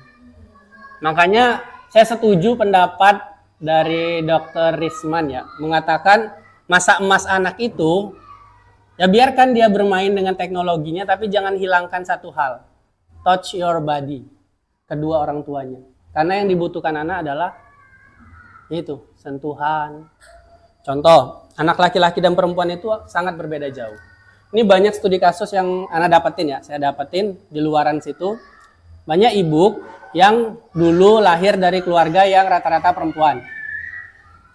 Speaker 1: Makanya saya setuju pendapat dari Dr. Risman ya, mengatakan masa emas anak itu ya biarkan dia bermain dengan teknologinya tapi jangan hilangkan satu hal. Touch your body. Kedua orang tuanya. Karena yang dibutuhkan anak adalah itu, sentuhan. Contoh, anak laki-laki dan perempuan itu sangat berbeda jauh. Ini banyak studi kasus yang anak dapetin ya, saya dapetin di luaran situ. Banyak ibu yang dulu lahir dari keluarga yang rata-rata perempuan.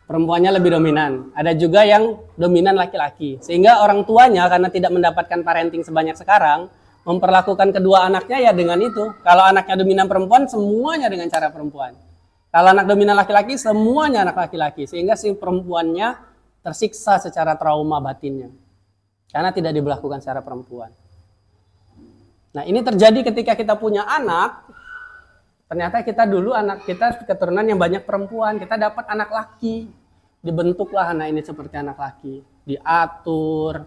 Speaker 1: Perempuannya lebih dominan. Ada juga yang dominan laki-laki. Sehingga orang tuanya karena tidak mendapatkan parenting sebanyak sekarang, memperlakukan kedua anaknya ya dengan itu. Kalau anaknya dominan perempuan, semuanya dengan cara perempuan. Kalau anak dominan laki-laki, semuanya anak laki-laki. Sehingga si perempuannya tersiksa secara trauma batinnya. Karena tidak diberlakukan secara perempuan. Nah, ini terjadi ketika kita punya anak. Ternyata kita dulu anak kita keturunan yang banyak perempuan. Kita dapat anak laki. Dibentuklah anak ini seperti anak laki. Diatur,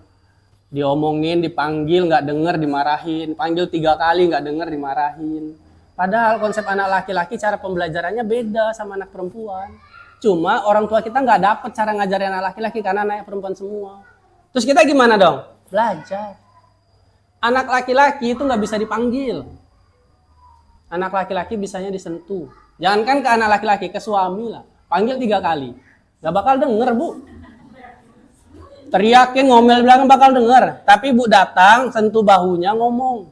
Speaker 1: diomongin, dipanggil, nggak denger, dimarahin. Panggil 3 kali, nggak denger, dimarahin. Padahal konsep anak laki-laki cara pembelajarannya beda sama anak perempuan. Cuma orang tua kita nggak dapet cara ngajarin anak laki-laki karena anaknya perempuan semua. Terus kita gimana dong? Belajar. Anak laki-laki itu nggak bisa dipanggil. Anak laki-laki bisanya disentuh. Jangankan ke anak laki-laki, ke suami lah. Panggil 3 kali. Nggak bakal denger, Bu. Teriakin, ngomel belakang bakal denger. Tapi Bu datang, sentuh bahunya, ngomong.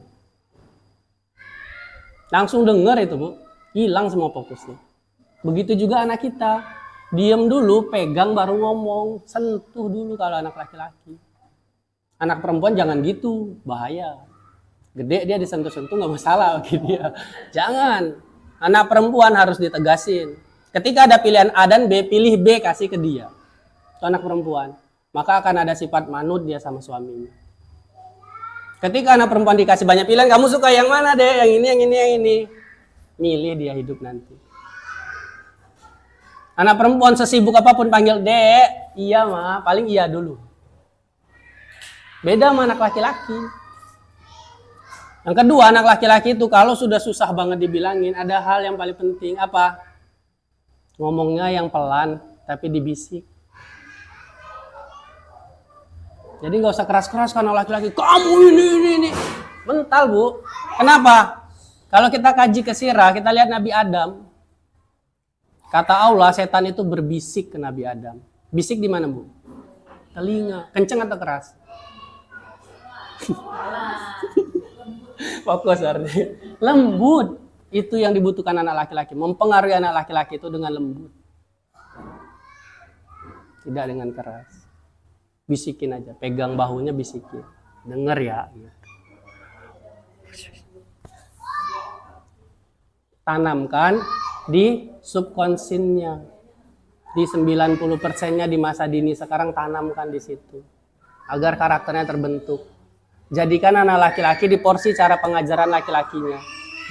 Speaker 1: Langsung denger itu, Bu. Hilang semua fokusnya. Begitu juga anak kita. Diam dulu, pegang baru ngomong. Sentuh dulu kalau anak laki-laki. Anak perempuan jangan gitu, bahaya. Gede dia disentuh-sentuh nggak masalah bagi dia. Jangan. Anak perempuan harus ditegasin. Ketika ada pilihan A dan B, pilih B, kasih ke dia. Itu anak perempuan. Maka akan ada sifat manut dia sama suaminya. Ketika anak perempuan dikasih banyak pilihan, kamu suka yang mana deh? Yang ini, yang ini, yang ini. Milih dia hidup nanti. Anak perempuan sesibuk apapun panggil Dek, iya mah, paling iya dulu. Beda sama anak laki-laki. Yang kedua, anak laki-laki itu kalau sudah susah banget dibilangin, ada hal yang paling penting, apa? Ngomongnya yang pelan, tapi dibisik. Jadi nggak usah keras-keras karena laki-laki, kamu ini. Mental, Bu. Kenapa? Kalau kita kaji ke sirah, kita lihat Nabi Adam. Kata Allah, setan itu berbisik ke Nabi Adam. Bisik di mana, Bu? Telinga. Kenceng atau keras? Fokus artinya. Lembut. Itu yang dibutuhkan anak laki-laki. Mempengaruhi anak laki-laki itu dengan lembut. Tidak dengan keras. Bisikin aja. Pegang bahunya bisikin. Dengar ya. Tanamkan di subkonsinnya. Di 90%-nya di masa dini sekarang tanamkan di situ. Agar karakternya terbentuk. Jadikan anak laki-laki di porsi cara pengajaran laki-lakinya.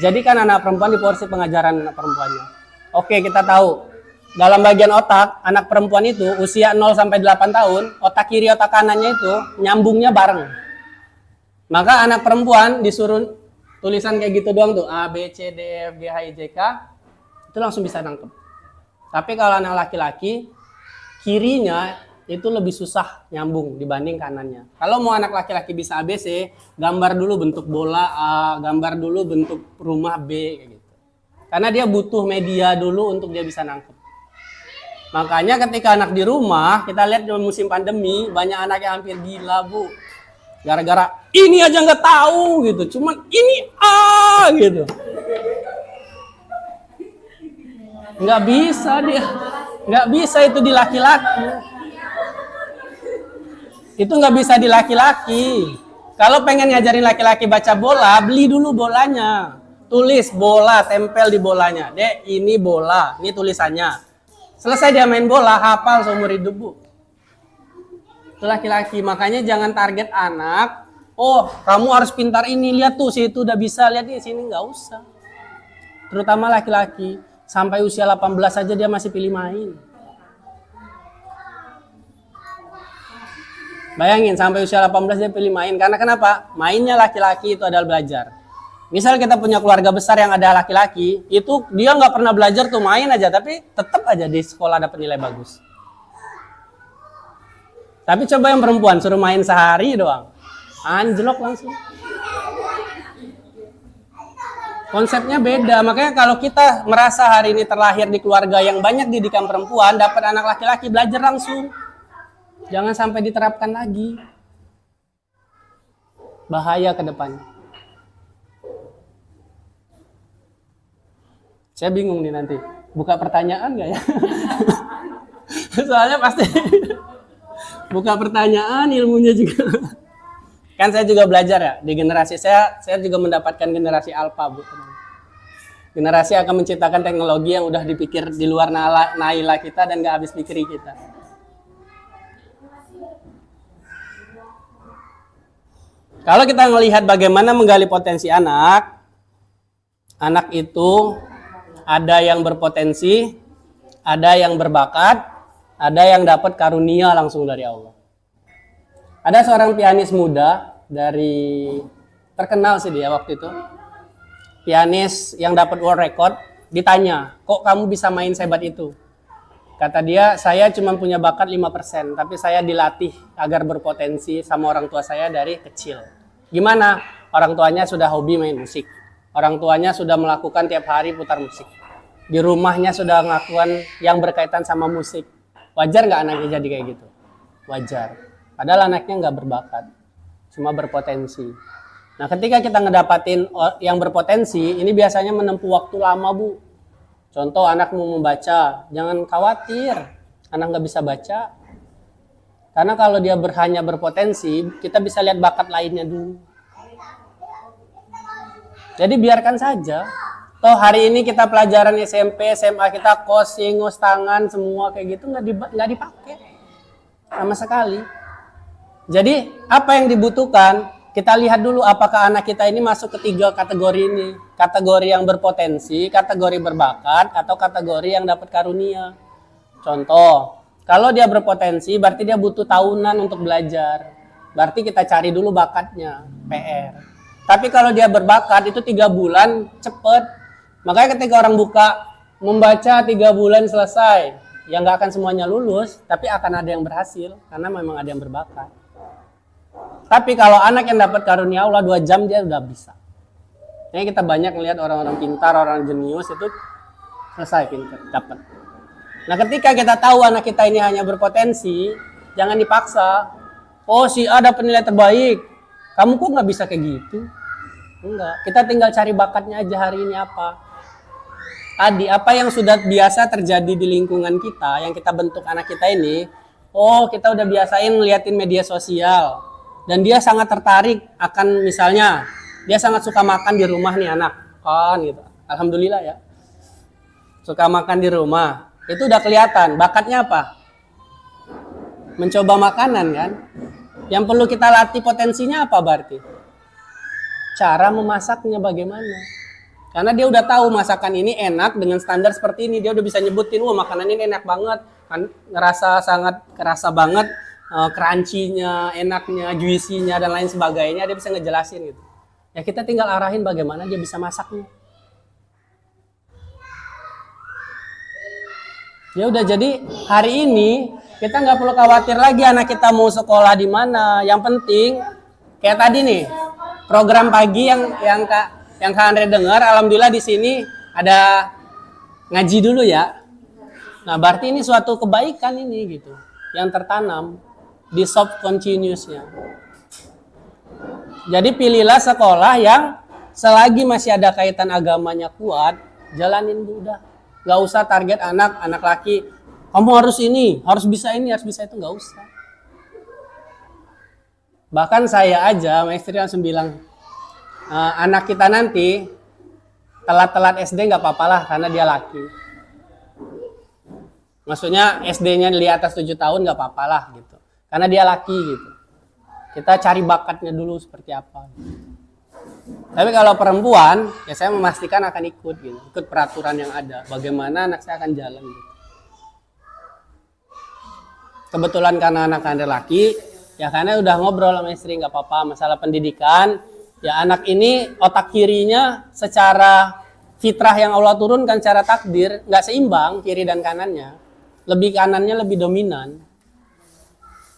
Speaker 1: Jadikan anak perempuan di porsi pengajaran anak perempuannya. Oke, kita tahu. Dalam bagian otak, anak perempuan itu usia 0-8 tahun, otak kiri, otak kanannya itu nyambungnya bareng. Maka anak perempuan disuruh tulisan kayak gitu doang tuh. A, B, C, D, F, G, H, I, J, K. Itu langsung bisa nangkep. Tapi kalau anak laki-laki, kirinya itu lebih susah nyambung dibanding kanannya. Kalau mau anak laki-laki bisa ABC, gambar dulu bentuk bola A, gambar dulu bentuk rumah B, kayak gitu. Karena dia butuh media dulu untuk dia bisa nangkep. Makanya ketika anak di rumah, kita lihat di musim pandemi, banyak anak yang hampir gila, Bu. Gara-gara ini aja nggak tahu gitu, cuman ini A gitu. Nggak bisa dia, nggak bisa itu di laki-laki. Itu nggak bisa di laki-laki. Kalau pengen ngajarin laki-laki baca bola, beli dulu bolanya. Tulis bola, tempel di bolanya. Dek, ini bola, ini tulisannya. Selesai dia main bola, hafal seumur hidup, Bu. Itu laki-laki. Makanya jangan target anak. Oh, kamu harus pintar ini. Lihat tuh, situ udah bisa. Lihat di sini, nggak usah. Terutama laki-laki. Sampai usia 18 aja dia masih pilih main. Bayangin sampai usia 18 dia pilih main. Karena kenapa? Mainnya laki-laki itu adalah belajar. Misal kita punya keluarga besar yang ada laki-laki, itu dia nggak pernah belajar tuh, main aja. Tapi tetap aja di sekolah dapat nilai bagus. Tapi coba yang perempuan suruh main sehari doang, anjlok langsung. Konsepnya beda. Makanya kalau kita merasa hari ini terlahir di keluarga yang banyak didikan perempuan, dapat anak laki-laki, belajar langsung. Jangan sampai diterapkan lagi. Bahaya ke depan. Saya bingung nih nanti. Buka pertanyaan nggak ya? Soalnya pasti buka pertanyaan, ilmunya juga. Kan saya juga belajar ya di generasi saya juga mendapatkan generasi alpha, Bu. Generasi akan menciptakan teknologi yang udah dipikir di luar naila kita dan nggak habis pikir kita. Kalau kita melihat bagaimana menggali potensi anak itu ada yang berpotensi, ada yang berbakat, ada yang dapat karunia langsung dari Allah. Ada seorang pianis muda terkenal sih dia waktu itu. Pianis yang dapat world record, ditanya, kok kamu bisa main sehebat itu? Kata dia, saya cuma punya bakat 5%, tapi saya dilatih agar berpotensi sama orang tua saya dari kecil. Gimana? Orang tuanya sudah hobi main musik. Orang tuanya sudah melakukan tiap hari putar musik. Di rumahnya sudah melakukan yang berkaitan sama musik. Wajar nggak anaknya jadi kayak gitu? Wajar. Padahal anaknya nggak berbakat, cuma berpotensi. Nah, ketika kita ngedapatin yang berpotensi, ini biasanya menempuh waktu lama, Bu. Contoh, anak mau membaca, jangan khawatir, anak nggak bisa baca. Karena kalau dia hanya berpotensi, kita bisa lihat bakat lainnya dulu. Jadi biarkan saja. Toh hari ini kita pelajaran SMP, SMA kita kos, singus, tangan, semua kayak gitu nggak dipakai sama sekali. Jadi apa yang dibutuhkan? Kita lihat dulu apakah anak kita ini masuk ke 3 kategori ini. Kategori yang berpotensi, kategori berbakat, atau kategori yang dapat karunia. Contoh, kalau dia berpotensi berarti dia butuh tahunan untuk belajar. Berarti kita cari dulu bakatnya, PR. Tapi kalau dia berbakat itu 3 bulan cepet. Makanya ketika orang buka membaca 3 bulan selesai, ya nggak akan semuanya lulus, tapi akan ada yang berhasil karena memang ada yang berbakat. Tapi kalau anak yang dapat karunia Allah 2 jam dia udah bisa. Jadi kita banyak melihat orang-orang pintar, orang jenius itu selesai pintar, dapat. Nah, ketika kita tahu anak kita ini hanya berpotensi, jangan dipaksa. Oh, si A dapat nilai terbaik. Kamu kok nggak bisa kayak gitu? Enggak. Kita tinggal cari bakatnya aja hari ini apa. Tadi, apa yang sudah biasa terjadi di lingkungan kita, yang kita bentuk anak kita ini, oh kita udah biasain ngeliatin media sosial. Dan dia sangat tertarik akan misalnya, dia sangat suka makan di rumah nih anak. Kan gitu. Alhamdulillah ya. Suka makan di rumah. Itu udah kelihatan. Bakatnya apa? Mencoba makanan kan. Yang perlu kita latih potensinya apa berarti? Cara memasaknya bagaimana? Karena dia udah tahu masakan ini enak dengan standar seperti ini. Dia udah bisa nyebutin, wah makanan ini enak banget. Kan ngerasa sangat kerasa banget. Crunchy-nya, enaknya, juicy-nya, dan lain sebagainya. Dia bisa ngejelasin gitu. Ya kita tinggal arahin bagaimana dia bisa masaknya. Ya udah, jadi hari ini kita nggak perlu khawatir lagi anak kita mau sekolah di mana. Yang penting kayak tadi nih program pagi yang Kak Andre dengar, alhamdulillah di sini ada ngaji dulu ya. Nah berarti ini suatu kebaikan ini gitu yang tertanam di subconsciousnya. Jadi pilihlah sekolah yang selagi masih ada kaitan agamanya kuat, jalanin udah. Gak usah target anak laki, kamu harus ini, harus bisa ini, harus bisa itu, gak usah. Bahkan saya aja, sama istri langsung bilang, anak kita nanti telat-telat SD gak apa-apa lah, karena dia laki. Maksudnya SD-nya di atas 7 tahun gak apa-apa lah gitu, karena dia laki gitu. Kita cari bakatnya dulu seperti apa. Tapi kalau perempuan, ya saya memastikan akan ikut gitu, ikut peraturan yang ada. Bagaimana anak saya akan jalan gitu. Kebetulan karena anak Anda laki, ya karena udah ngobrol sama istri nggak apa-apa masalah pendidikan. Ya anak ini otak kirinya secara fitrah yang Allah turunkan secara takdir nggak seimbang kiri dan kanannya. Lebih kanannya lebih dominan.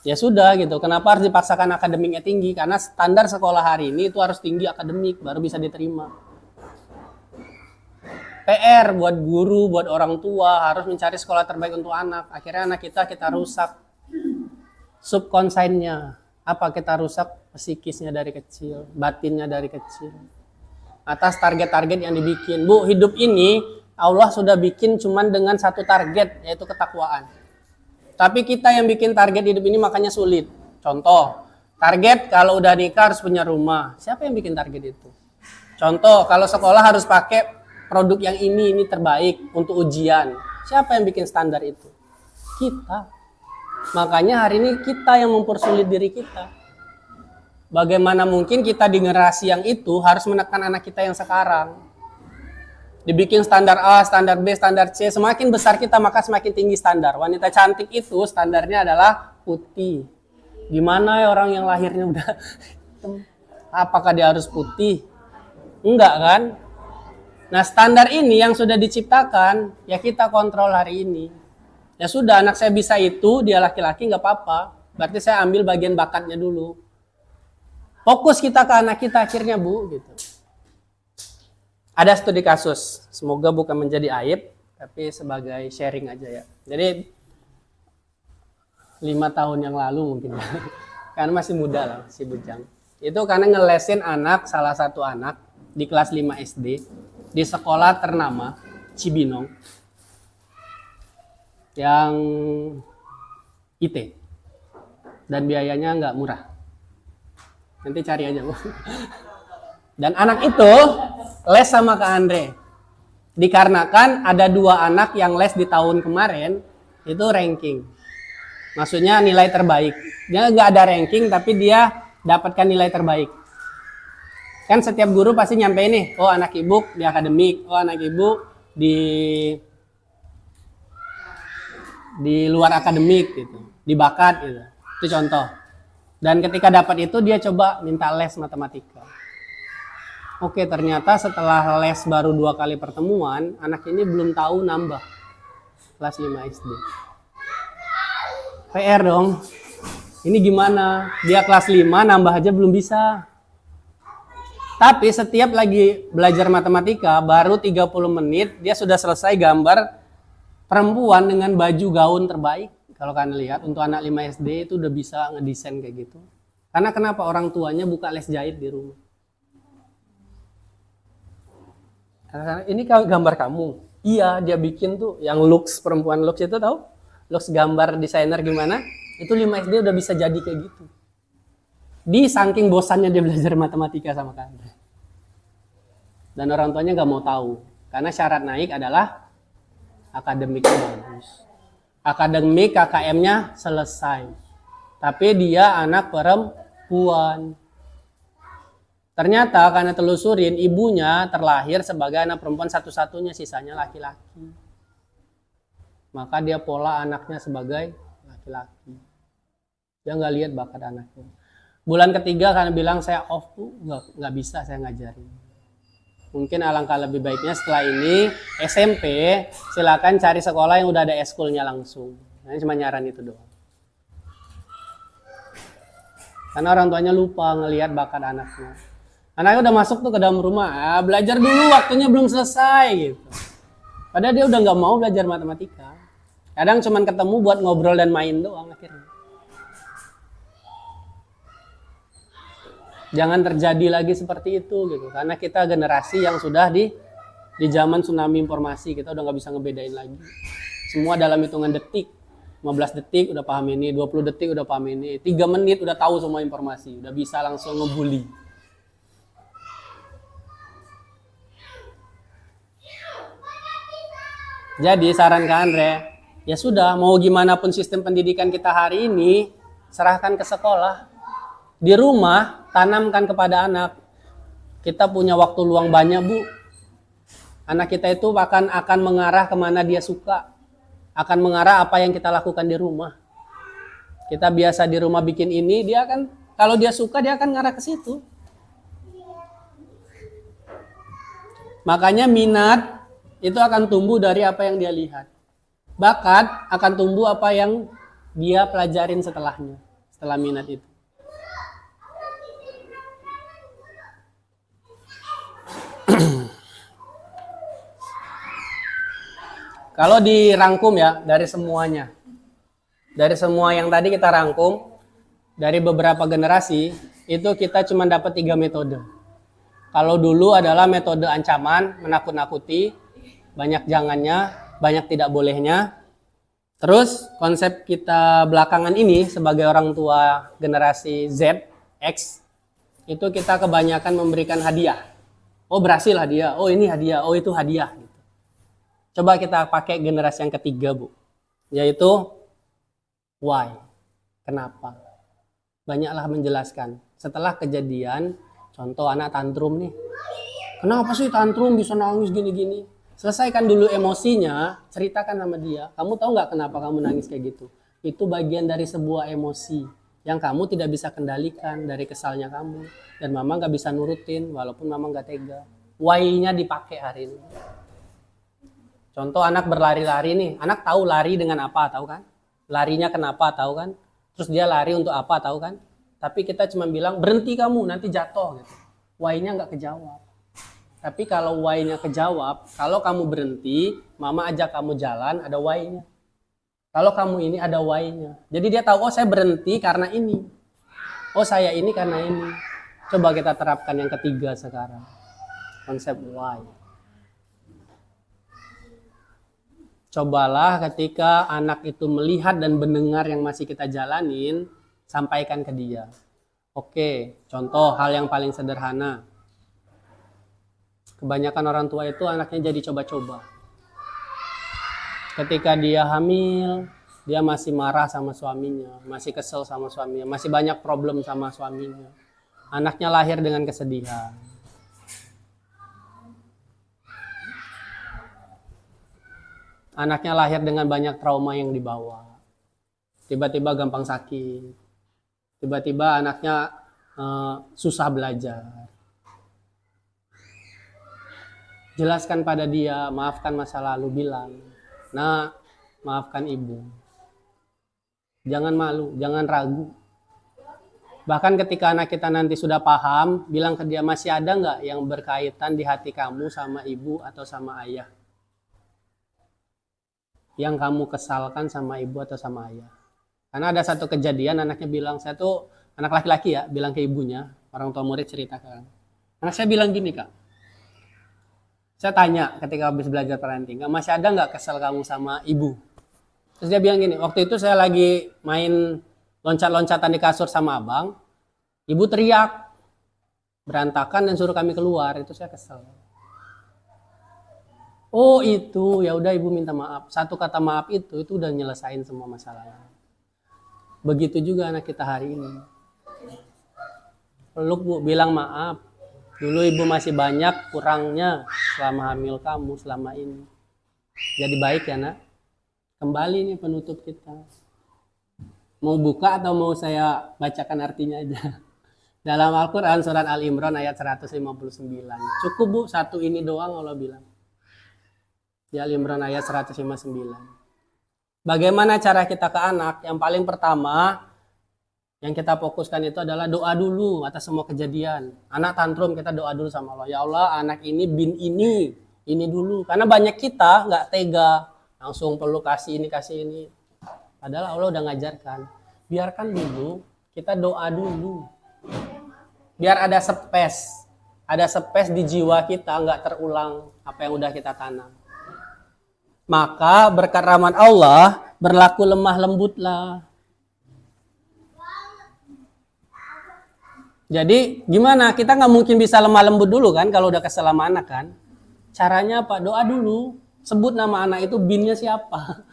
Speaker 1: Ya sudah gitu, kenapa harus dipaksakan akademiknya tinggi? Karena standar sekolah hari ini itu harus tinggi akademik, baru bisa diterima. PR buat guru, buat orang tua, harus mencari sekolah terbaik untuk anak. Akhirnya anak kita rusak subkonsainnya. Apa kita rusak? Psikisnya dari kecil, batinnya dari kecil. Atas target-target yang dibikin. Bu, hidup ini Allah sudah bikin cuman dengan satu target, yaitu ketakwaan. Tapi kita yang bikin target hidup ini makanya sulit. Contoh, target kalau udah nikah harus punya rumah. Siapa yang bikin target itu? Contoh, kalau sekolah harus pakai produk yang ini terbaik untuk ujian. Siapa yang bikin standar itu? Kita. Makanya hari ini kita yang mempersulit diri kita. Bagaimana mungkin kita di generasi yang itu harus menekan anak kita yang sekarang? Dibikin standar A, standar B, standar C. Semakin besar kita maka semakin tinggi standar. Wanita cantik itu standarnya adalah putih. Gimana ya orang yang lahirnya udah apakah dia harus putih? Enggak kan? Nah standar ini yang sudah diciptakan ya kita kontrol hari ini. Ya sudah anak saya bisa itu, dia laki-laki nggak apa-apa. Berarti saya ambil bagian bakatnya dulu. Fokus kita ke anak kita akhirnya Bu gitu. Ada studi kasus, semoga bukan menjadi aib, tapi sebagai sharing aja ya. Jadi 5 tahun yang lalu mungkin, karena masih muda lah, masih bujang. Itu karena ngelesin anak, salah satu anak di kelas 5 SD, di sekolah ternama, Cibinong, yang IT. Dan biayanya nggak murah. Nanti cari aja Bu. Dan anak itu les sama Kak Andre. Dikarenakan ada 2 anak yang les di tahun kemarin, itu ranking. Maksudnya nilai terbaik. Dia nggak ada ranking, tapi dia dapatkan nilai terbaik. Kan setiap guru pasti nyampe nih, oh anak ibu di akademik, oh anak ibu di luar akademik gitu, di bakat gitu. Itu contoh. Dan ketika dapat itu dia coba minta les matematika. Oke, ternyata setelah les baru 2 kali pertemuan, anak ini belum tahu nambah kelas 5 SD. PR dong. Ini gimana? Dia kelas 5 nambah aja belum bisa. Tapi setiap lagi belajar matematika, baru 30 menit, dia sudah selesai gambar perempuan dengan baju gaun terbaik. Kalau kalian lihat, untuk anak 5 SD itu udah bisa ngedesain kayak gitu. Karena kenapa? Orang tuanya buka les jahit di rumah. Ini gambar kamu. Iya, dia bikin tuh yang looks, perempuan looks itu tahu? Looks gambar desainer gimana? Itu 5 SD udah bisa jadi kayak gitu. Di saking bosannya dia belajar matematika sama Kak Andre. Dan orang tuanya nggak mau tahu. Karena syarat naik adalah akademiknya bagus. Akademik KKM-nya selesai. Tapi dia anak perempuan. Ternyata karena telusurin, ibunya terlahir sebagai anak perempuan satu-satunya, sisanya laki-laki. Maka dia pola anaknya sebagai laki-laki. Dia nggak lihat bakat anaknya. Bulan ketiga karena bilang saya off tuh nggak bisa saya ngajarin. Mungkin alangkah lebih baiknya setelah ini SMP silakan cari sekolah yang udah ada eskulnya langsung. Ini cuma nyaran itu doang. Karena orang tuanya lupa ngelihat bakat anaknya. Anaknya udah masuk tuh ke dalam rumah, belajar dulu waktunya belum selesai gitu. Padahal dia udah nggak mau belajar matematika. Kadang cuman ketemu buat ngobrol dan main doang akhirnya. Jangan terjadi lagi seperti itu gitu. Karena kita generasi yang sudah di zaman tsunami informasi, kita udah nggak bisa ngebedain lagi. Semua dalam hitungan detik. 15 detik udah paham ini, 20 detik udah paham ini, 3 menit udah tahu semua informasi, udah bisa langsung ngebully. Jadi saran Kak Andre, ya sudah, mau gimana pun sistem pendidikan kita hari ini, serahkan ke sekolah. Di rumah, tanamkan kepada anak. Kita punya waktu luang banyak, Bu. Anak kita itu akan mengarah kemana dia suka. Akan mengarah apa yang kita lakukan di rumah. Kita biasa di rumah bikin ini, dia akan, kalau dia suka, dia akan ngarah ke situ. Makanya minat itu akan tumbuh dari apa yang dia lihat. Bakat akan tumbuh apa yang dia pelajarin setelahnya, setelah minat itu. Kalau dirangkum ya dari semuanya, dari semua yang tadi kita rangkum, dari beberapa generasi, itu kita cuma dapat 3 metode. Kalau dulu adalah metode ancaman, menakut-nakuti. banyak jangannya, banyak tidak bolehnya. Terus konsep kita belakangan ini sebagai orang tua generasi Z, X, itu kita kebanyakan memberikan hadiah. Oh berhasil hadiah, oh ini hadiah, oh itu hadiah. Coba kita pakai generasi yang ketiga, Bu. Yaitu why, kenapa. Banyaklah menjelaskan. Setelah kejadian, contoh anak tantrum nih. Kenapa sih tantrum bisa nangis gini-gini? Selesaikan dulu emosinya, ceritakan sama dia. Kamu tahu nggak kenapa kamu nangis kayak gitu? Itu bagian dari sebuah emosi yang kamu tidak bisa kendalikan dari kesalnya kamu. Dan mama nggak bisa nurutin walaupun mama nggak tega. Why-nya dipakai hari ini. Contoh anak berlari-lari nih. Anak tahu lari dengan apa, tahu kan? Larinya kenapa, tahu kan? Terus dia lari untuk apa, tahu kan? Tapi kita cuma bilang, berhenti kamu, nanti jatuh. Gitu. Why-nya nggak kejawab. Tapi kalau why-nya kejawab, kalau kamu berhenti, mama ajak kamu jalan, ada why-nya. Kalau kamu ini, ada why-nya. Jadi dia tahu, oh saya berhenti karena ini. Oh saya ini karena ini. Coba kita terapkan yang ketiga sekarang. Konsep why. Cobalah ketika anak itu melihat dan mendengar yang masih kita jalanin, sampaikan ke dia. Oke, contoh hal yang paling sederhana. Kebanyakan orang tua itu anaknya jadi coba-coba. Ketika dia hamil, dia masih marah sama suaminya, masih kesel sama suaminya, masih banyak problem sama suaminya. Anaknya lahir dengan kesedihan. Anaknya lahir dengan banyak trauma yang dibawa. Tiba-tiba gampang sakit. Tiba-tiba anaknya susah belajar. Jelaskan pada dia, maafkan masa lalu, bilang, nah, maafkan ibu. Jangan malu, jangan ragu. Bahkan ketika anak kita nanti sudah paham, bilang ke dia, masih ada nggak yang berkaitan di hati kamu sama ibu atau sama ayah? Yang kamu kesalkan sama ibu atau sama ayah? Karena ada satu kejadian, anaknya bilang, saya tuh anak laki-laki ya, bilang ke ibunya, orang tua murid cerita kan. Anak saya bilang gini, Kak. Saya tanya ketika habis belajar parenting, masih ada nggak kesel kamu sama ibu? Terus dia bilang gini, waktu itu saya lagi main loncat-loncatan di kasur sama abang, ibu teriak, berantakan dan suruh kami keluar, itu saya kesel. Oh itu, ya udah ibu minta maaf. Satu kata maaf itu udah nyelesain semua masalah. Begitu juga anak kita hari ini. Peluk bu, bilang maaf. Dulu ibu masih banyak kurangnya selama hamil kamu selama ini. Jadi baik ya nak. Kembali nih penutup kita. Mau buka atau mau saya bacakan artinya aja? Dalam Al-Quran surat Al-Imran ayat 159. Cukup bu, satu ini doang Allah bilang. Di Al-Imran ayat 159. Bagaimana cara kita ke anak? Yang paling pertama, yang kita fokuskan itu adalah doa dulu atas semua kejadian. Anak tantrum, kita doa dulu sama Allah. Ya Allah, anak ini bin ini dulu. Karena banyak kita nggak tega, langsung perlu kasih ini. Padahal Allah udah ngajarkan. Biarkan dulu, kita doa dulu. Biar ada space di jiwa kita, nggak terulang apa yang udah kita tanam. Maka berkat rahmat Allah, berlaku lemah lembutlah. Jadi gimana? Kita nggak mungkin bisa lemah lembut dulu kan kalau udah kesel sama anak kan? Caranya apa? Doa dulu. Sebut nama anak itu, binnya siapa?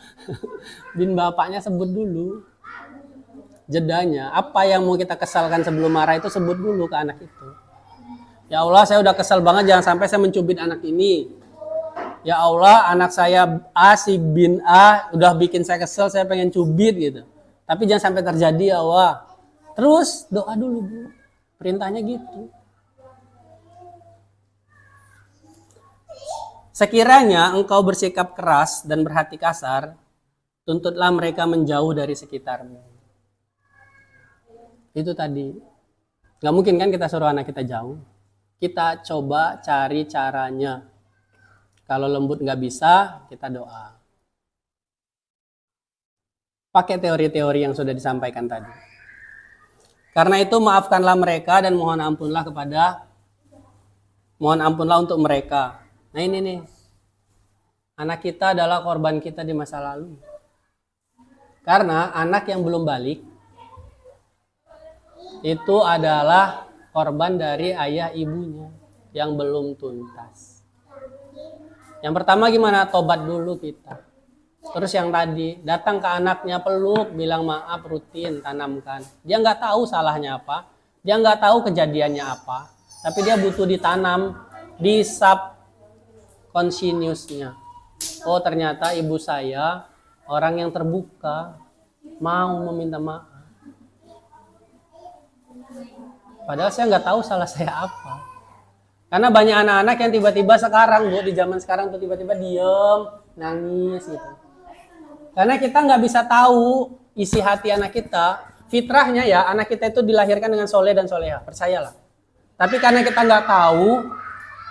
Speaker 1: Bin bapaknya sebut dulu. Jedanya, apa yang mau kita kesalkan sebelum marah itu sebut dulu ke anak itu. Ya Allah, saya udah kesal banget, jangan sampai saya mencubit anak ini. Ya Allah, anak saya A, si bin A udah bikin saya kesel, saya pengen cubit gitu. Tapi jangan sampai terjadi ya Allah. Terus doa dulu bu. Perintahnya gitu. Sekiranya engkau bersikap keras dan berhati kasar, tuntutlah mereka menjauh dari sekitarmu. Itu tadi. Gak mungkin kan kita suruh anak kita jauh. Kita coba cari caranya. Kalau lembut gak bisa, kita doa. Pakai teori-teori yang sudah disampaikan tadi. Karena itu maafkanlah mereka dan mohon ampunlah untuk mereka. Nah ini nih. Anak kita adalah korban kita di masa lalu. Karena anak yang belum balik itu adalah korban dari ayah ibunya yang belum tuntas. Yang pertama gimana? Tobat dulu kita. Terus yang tadi, datang ke anaknya, peluk, bilang maaf, rutin, tanamkan. Dia nggak tahu salahnya apa, dia nggak tahu kejadiannya apa, tapi dia butuh ditanam di subconsciousnya. Oh ternyata ibu saya orang yang terbuka, mau meminta maaf. Padahal saya nggak tahu salah saya apa. Karena banyak anak-anak yang tiba-tiba sekarang, Bu, di zaman sekarang tuh tiba-tiba diem, nangis gitu. Karena kita nggak bisa tahu isi hati anak kita. Fitrahnya ya, anak kita itu dilahirkan dengan soleh dan soleha, percayalah. Tapi karena kita nggak tahu,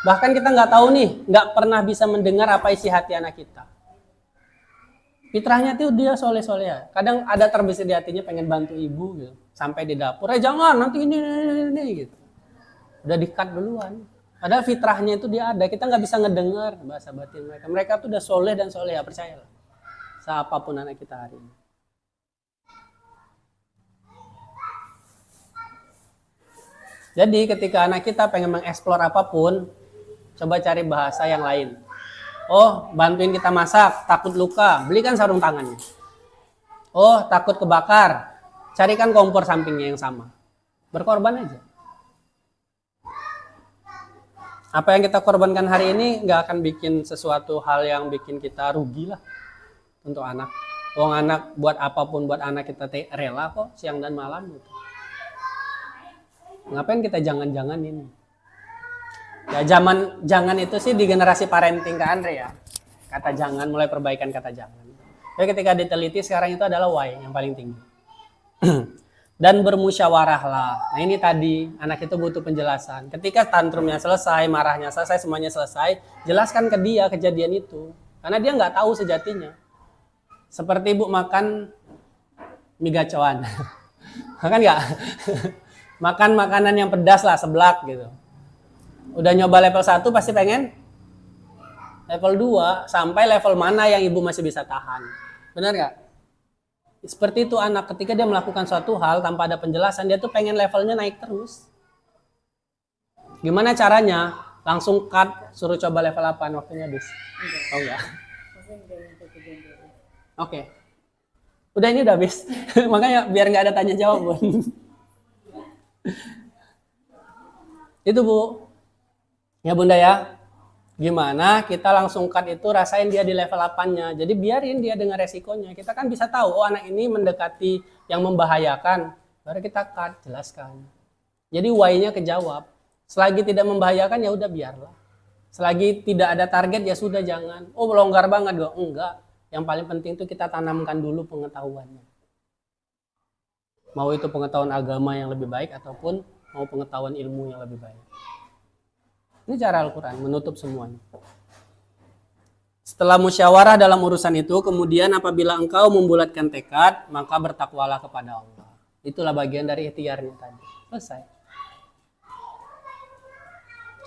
Speaker 1: bahkan kita nggak tahu nih, nggak pernah bisa mendengar apa isi hati anak kita. Fitrahnya tuh dia soleh-soleha. Kadang ada terbesit di hatinya pengen bantu ibu gitu. Sampai di dapur, jangan nanti ini gitu. Udah di-cut duluan. Padahal fitrahnya itu dia ada. Kita nggak bisa ngedengar bahasa batin mereka. Mereka tuh udah soleh dan soleha, percayalah. Siapapun anak kita hari ini. Jadi ketika anak kita pengen mengeksplor apapun, coba cari bahasa yang lain. Oh, bantuin kita masak, takut luka, belikan sarung tangannya. Oh, takut kebakar, carikan kompor sampingnya yang sama. Berkorban aja. Apa yang kita korbankan hari ini nggak akan bikin sesuatu hal yang bikin kita rugi lah untuk anak. Wong anak buat apapun buat anak kita rela kok siang dan malam gitu. Ngapain kita jangan-janganin? Ya jangan itu sih di generasi parenting ke Andre ya. Kata jangan, mulai perbaikan kata jangan. Tapi ketika diteliti sekarang itu adalah why yang paling tinggi. Dan bermusyawarahlah. Nah ini tadi anak itu butuh penjelasan. Ketika tantrumnya selesai, marahnya selesai, semuanya selesai, jelaskan ke dia kejadian itu. Karena dia nggak tahu sejatinya. Seperti ibu makan mie gacoan. Makan nggak? Makan makanan yang pedas lah, seblak gitu. Udah nyoba level 1 pasti pengen level 2 sampai level mana yang ibu masih bisa tahan. Benar nggak? Seperti itu anak ketika dia melakukan suatu hal tanpa ada penjelasan, dia tuh pengen levelnya naik terus. Gimana caranya? Langsung cut, suruh coba level 8, waktunya habis. Oh enggak. Oke. Udah ini udah habis. Makanya biar nggak ada tanya jawab, Bu. Itu, Bu. Ya Bunda ya. Gimana kita langsung cut itu, rasain dia di level 8-nya. Jadi biarin dia dengan resikonya. Kita kan bisa tahu, oh anak ini mendekati yang membahayakan. Baru kita cut, jelaskan. Jadi why-nya kejawab. Selagi tidak membahayakan ya udah biarlah. Selagi tidak ada target ya sudah jangan. Oh longgar banget dong. Enggak. Yang paling penting itu kita tanamkan dulu pengetahuannya. Mau itu pengetahuan agama yang lebih baik ataupun mau pengetahuan ilmu yang lebih baik. Ini cara Al-Quran, menutup semuanya. Setelah musyawarah dalam urusan itu, kemudian apabila engkau membulatkan tekad, maka bertakwalah kepada Allah. Itulah bagian dari ikhtiarnya tadi. Selesai.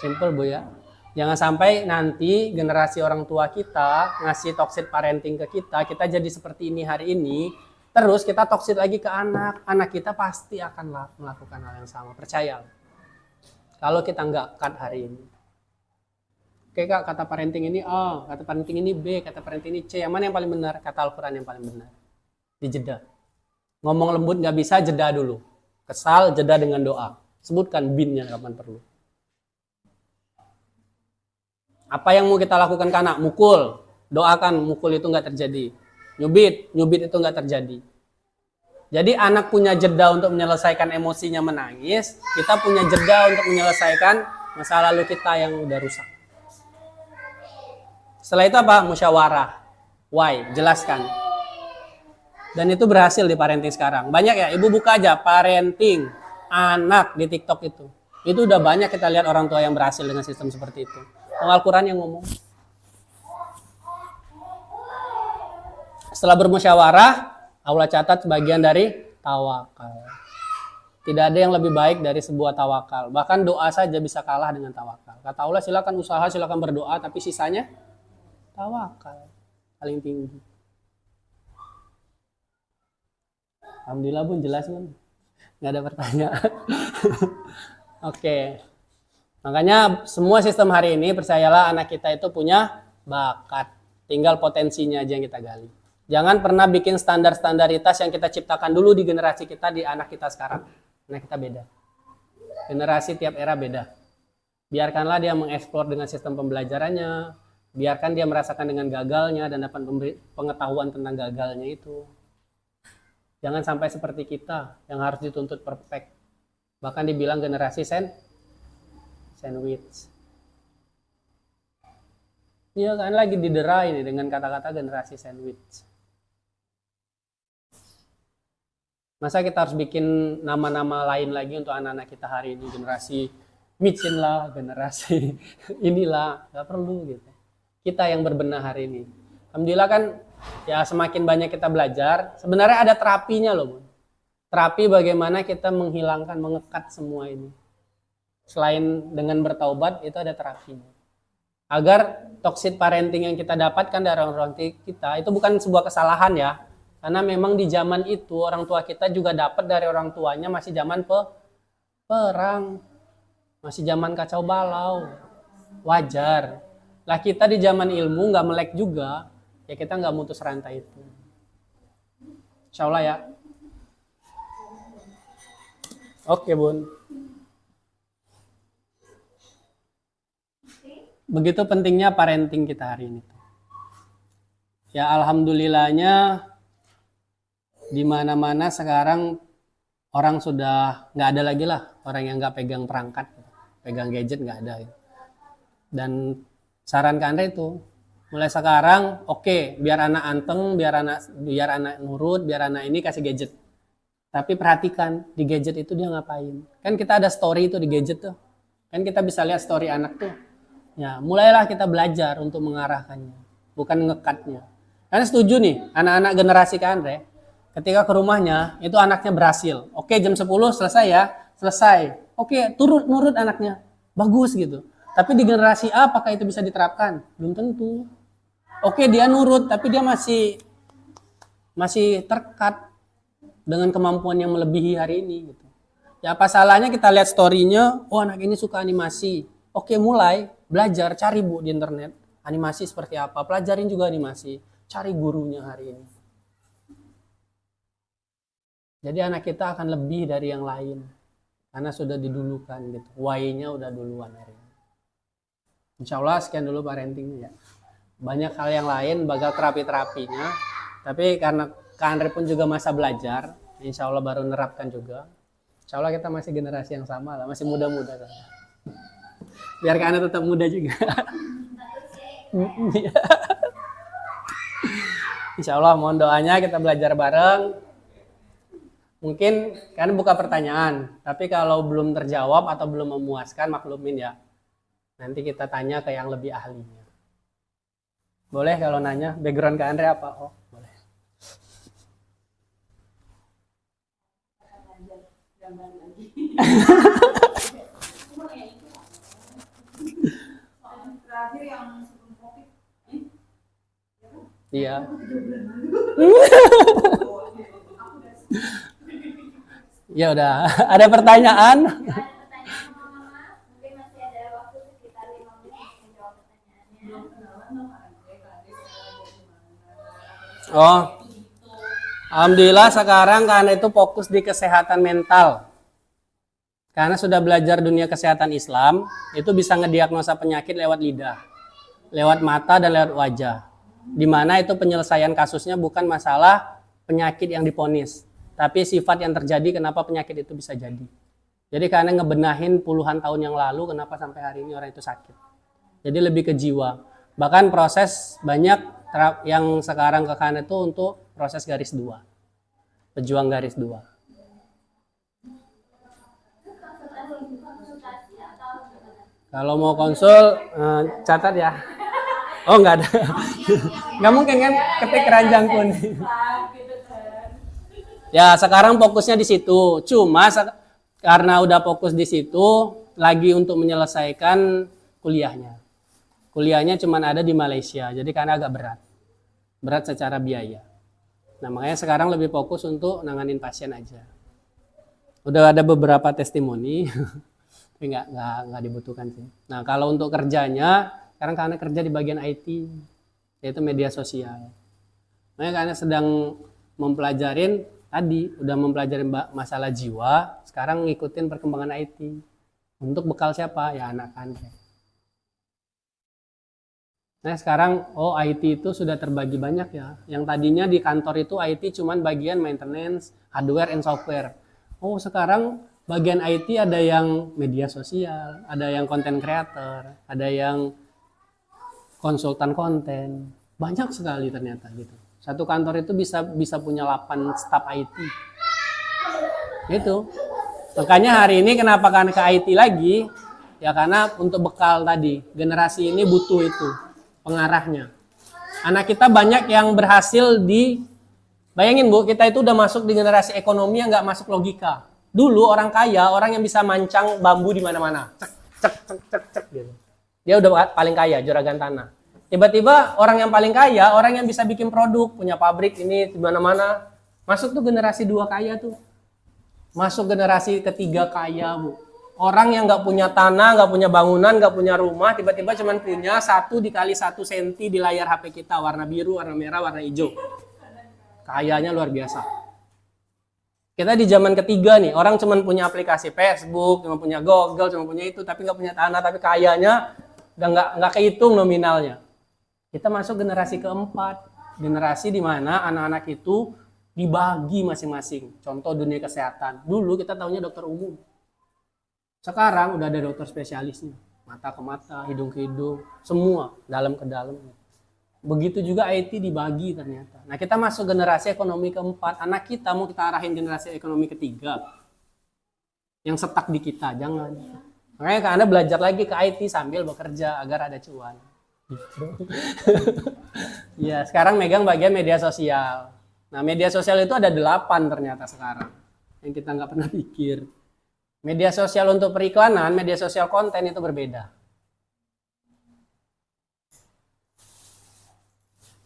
Speaker 1: Simple, Bu ya. Jangan sampai nanti generasi orang tua kita ngasih toxic parenting ke kita jadi seperti ini hari ini, terus kita toxic lagi ke anak. Anak kita pasti akan melakukan hal yang sama, percaya. Kalau kita nggak cut hari ini. Oke Kak, kata parenting ini A, kata parenting ini B, kata parenting ini C. Yang mana yang paling benar? Kata Al-Quran yang paling benar. Dijeda. Ngomong lembut nggak bisa, jeda dulu. Kesal, jeda dengan doa. Sebutkan bin-nya kapan perlu. Apa yang mau kita lakukan ke anak? Mukul. Doakan mukul itu nggak terjadi. Nyubit itu nggak terjadi. Jadi anak punya jeda untuk menyelesaikan emosinya menangis, kita punya jeda untuk menyelesaikan masa lalu kita yang udah rusak. Setelah itu apa? Musyawarah. Why? Jelaskan. Dan itu berhasil di parenting sekarang. Banyak ya, ibu buka aja parenting anak di TikTok itu. Itu udah banyak kita lihat orang tua yang berhasil dengan sistem seperti itu. Al-Quran yang ngomong. Setelah bermusyawarah, Allah catat sebagian dari tawakal. Tidak ada yang lebih baik dari sebuah tawakal. Bahkan doa saja bisa kalah dengan tawakal. Kata Allah silakan usaha, silakan berdoa, tapi sisanya Tawakal paling tinggi. Alhamdulillah Bun, jelas Bun. Nggak ada pertanyaan. Oke. Makanya semua sistem hari ini percayalah anak kita itu punya bakat. Tinggal potensinya aja yang kita gali. Jangan pernah bikin standar-standaritas yang kita ciptakan dulu di generasi kita di anak kita sekarang. Anak kita beda. Generasi tiap era beda. Biarkanlah dia mengeksplor dengan sistem pembelajarannya. Biarkan dia merasakan dengan gagalnya dan dapat pengetahuan tentang gagalnya itu. Jangan sampai seperti kita yang harus dituntut perfect. Bahkan dibilang generasi sandwich. Iya kan lagi didera ini dengan kata-kata generasi sandwich. Masa kita harus bikin nama-nama lain lagi untuk anak-anak kita hari ini, generasi micin lah, generasi inilah, nggak perlu gitu. Kita yang berbenah hari ini. Alhamdulillah kan ya semakin banyak kita belajar, sebenarnya ada terapinya loh. Terapi bagaimana kita menghilangkan, mengekat semua ini. Selain dengan bertaubat, itu ada terapinya. Agar toxic parenting yang kita dapatkan dari orang kita, itu bukan sebuah kesalahan ya. Karena memang di zaman itu, orang tua kita juga dapat dari orang tuanya masih zaman perang. Masih zaman kacau balau. Wajar. Lah kita di zaman ilmu nggak melek juga, ya kita nggak mutus rantai itu. Insya Allah ya. Oke Bun. Begitu pentingnya parenting kita hari ini. Ya alhamdulillahnya di mana-mana sekarang orang sudah nggak ada lagi lah orang yang nggak pegang perangkat, pegang gadget nggak ada. Dan saran ke Andre itu mulai sekarang oke, biar anak anteng, biar anak nurut, biar anak ini kasih gadget. Tapi perhatikan di gadget itu dia ngapain. Kan kita ada story itu di gadget tuh. Kan kita bisa lihat story anak tuh. Ya, mulailah kita belajar untuk mengarahkannya, bukan ngekatnya. Karena setuju nih, anak-anak generasi ke Andre, ketika ke rumahnya, itu anaknya berhasil. Oke, jam 10 selesai ya, selesai. Oke, nurut anaknya, bagus gitu. Tapi di generasi A, apakah itu bisa diterapkan? Belum tentu. Oke, dia nurut, tapi dia masih terkat dengan kemampuan yang melebihi hari ini. Gitu. Ya apa salahnya kita lihat story-nya, oh anak ini suka animasi. Oke, mulai belajar, cari Bu di internet. Animasi seperti apa, pelajarin juga animasi. Cari gurunya hari ini. Jadi anak kita akan lebih dari yang lain. Karena sudah didulukan gitu. Why-nya udah duluan hari ini. Insya Allah sekian dulu parentingnya ya. Banyak hal yang lain bakal terapi-terapinya. Tapi karena Kak Andre pun juga masa belajar. Insya Allah baru nerapkan juga. Insya Allah kita masih generasi yang sama lah. Masih muda-muda kan. Biar Kak Andre tetap muda juga. Insya Allah mohon doanya kita belajar bareng. Mungkin kan buka pertanyaan. Tapi kalau belum terjawab atau belum memuaskan maklumin ya. Nanti kita tanya ke yang lebih ahlinya. Boleh kalau nanya background Kak Andre apa? Oh boleh.
Speaker 2: Terakhir yang sebelum COVID,
Speaker 1: Iya. Ya udah, ada pertanyaan?
Speaker 2: mungkin masih ada waktu sekitar 5 menit untuk menjawab pertanyaannya.
Speaker 1: Oh, alhamdulillah sekarang karena itu fokus di kesehatan mental. Karena sudah belajar dunia kesehatan Islam, itu bisa ngediagnosa penyakit lewat lidah, lewat mata dan lewat wajah. Di mana itu penyelesaian kasusnya bukan masalah penyakit yang diponis, tapi sifat yang terjadi kenapa penyakit itu bisa jadi. Jadi karena ngebenahin puluhan tahun yang lalu kenapa sampai hari ini orang itu sakit. Jadi lebih ke jiwa. Bahkan proses banyak yang sekarang ke kanan itu untuk proses garis 2. Pejuang garis 2. Kalau mau konsul, catat ya. Oh enggak ada. Nggak mungkin kan ketik keranjang kuning. Ya sekarang fokusnya di situ. Cuma karena udah fokus di situ, lagi untuk menyelesaikan kuliahnya. kuliahnya cuma ada di Malaysia, jadi karena agak berat secara biaya. Nah makanya sekarang lebih fokus untuk nanganin pasien aja. Udah ada beberapa testimoni, tapi nggak dibutuhkan sih. Nah kalau untuk kerjanya, sekarang karena kerja di bagian IT, yaitu media sosial. Makanya karena sedang mempelajarin tadi, udah mempelajari masalah jiwa, sekarang ngikutin perkembangan IT. Untuk bekal siapa? Ya anak Andre. Nah sekarang IT itu sudah terbagi banyak ya. Yang tadinya di kantor itu IT cuman bagian maintenance, hardware and software. Sekarang bagian IT ada yang media sosial, ada yang content creator, ada yang konsultan konten. Banyak sekali ternyata gitu. Satu kantor itu bisa punya 8 staf IT. Itu. Makanya hari ini kenapa kan ke IT lagi? Ya karena untuk bekal tadi. Generasi ini butuh itu. Pengarahnya. Anak kita banyak yang berhasil bayangin Bu, kita itu udah masuk di generasi ekonomi yang nggak masuk logika. Dulu orang kaya, orang yang bisa mancang bambu di mana-mana. Cek gitu. Dia udah paling kaya, juragan tanah. Tiba-tiba orang yang paling kaya, orang yang bisa bikin produk, punya pabrik ini di mana-mana. Masuk tuh generasi 2 kaya tuh. Masuk generasi ketiga kaya Bu. Orang yang nggak punya tanah, nggak punya bangunan, nggak punya rumah, tiba-tiba cuma punya 1 dikali 1 senti di layar HP kita, warna biru, warna merah, warna hijau. Kayanya luar biasa. Kita di zaman ketiga nih, orang cuma punya aplikasi Facebook, cuma punya Google, cuma punya itu, tapi nggak punya tanah, tapi kayanya udah nggak kehitung nominalnya. Kita masuk generasi keempat, generasi di mana anak-anak itu dibagi masing-masing. Contoh dunia kesehatan. Dulu kita tahunya dokter umum. Sekarang udah ada dokter spesialisnya, mata ke mata, hidung ke hidung, semua dalam ke dalam. Begitu juga IT dibagi ternyata. Nah kita masuk generasi ekonomi keempat, anak kita mau kita arahin generasi ekonomi ketiga, yang setak di kita, jangan. Makanya karena belajar lagi ke IT sambil bekerja agar ada cuan. Ya sekarang megang bagian media sosial. Nah media sosial itu ada 8 ternyata sekarang, yang kita nggak pernah pikir. Media sosial untuk periklanan, media sosial konten itu berbeda.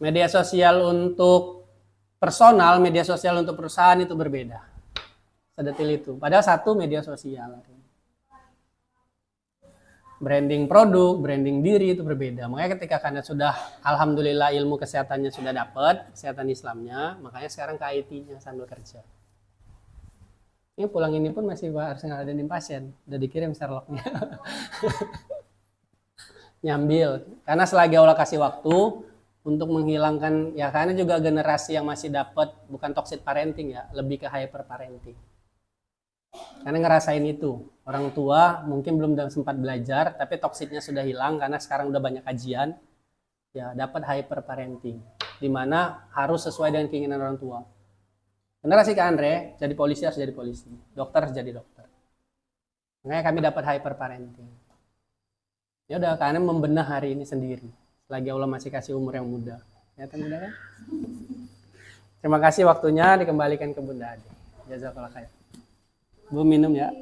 Speaker 1: Media sosial untuk personal, media sosial untuk perusahaan itu berbeda. Sedetil itu. Padahal satu media sosial. Branding produk, branding diri itu berbeda. Makanya ketika kalian sudah, alhamdulillah ilmu kesehatannya sudah dapat, kesehatan Islamnya, makanya sekarang ke IT-nya sambil kerja. Ini pulang ini pun masih harus ngeladenin pasien. Udah dikirim Sherlock-nya. Nyambil. Karena selagi Allah kasih waktu untuk menghilangkan, ya karena juga generasi yang masih dapat bukan toxic parenting ya, lebih ke hyper parenting. Karena ngerasain itu. Orang tua mungkin belum sempat belajar, tapi toksiknya sudah hilang karena sekarang udah banyak kajian. Ya, dapat hyper parenting. Di mana harus sesuai dengan keinginan orang tua. Generasi ke Andre, jadi polisi harus jadi polisi, dokter harus jadi dokter. Makanya kami dapat hyper parenting. Ya udah, karena membenah hari ini sendiri. Selagi Allah masih kasih umur yang muda. Ya kan muda kan? Terima kasih waktunya, dikembalikan ke Bunda Ade. Jazakallah khair. Bu minum ya.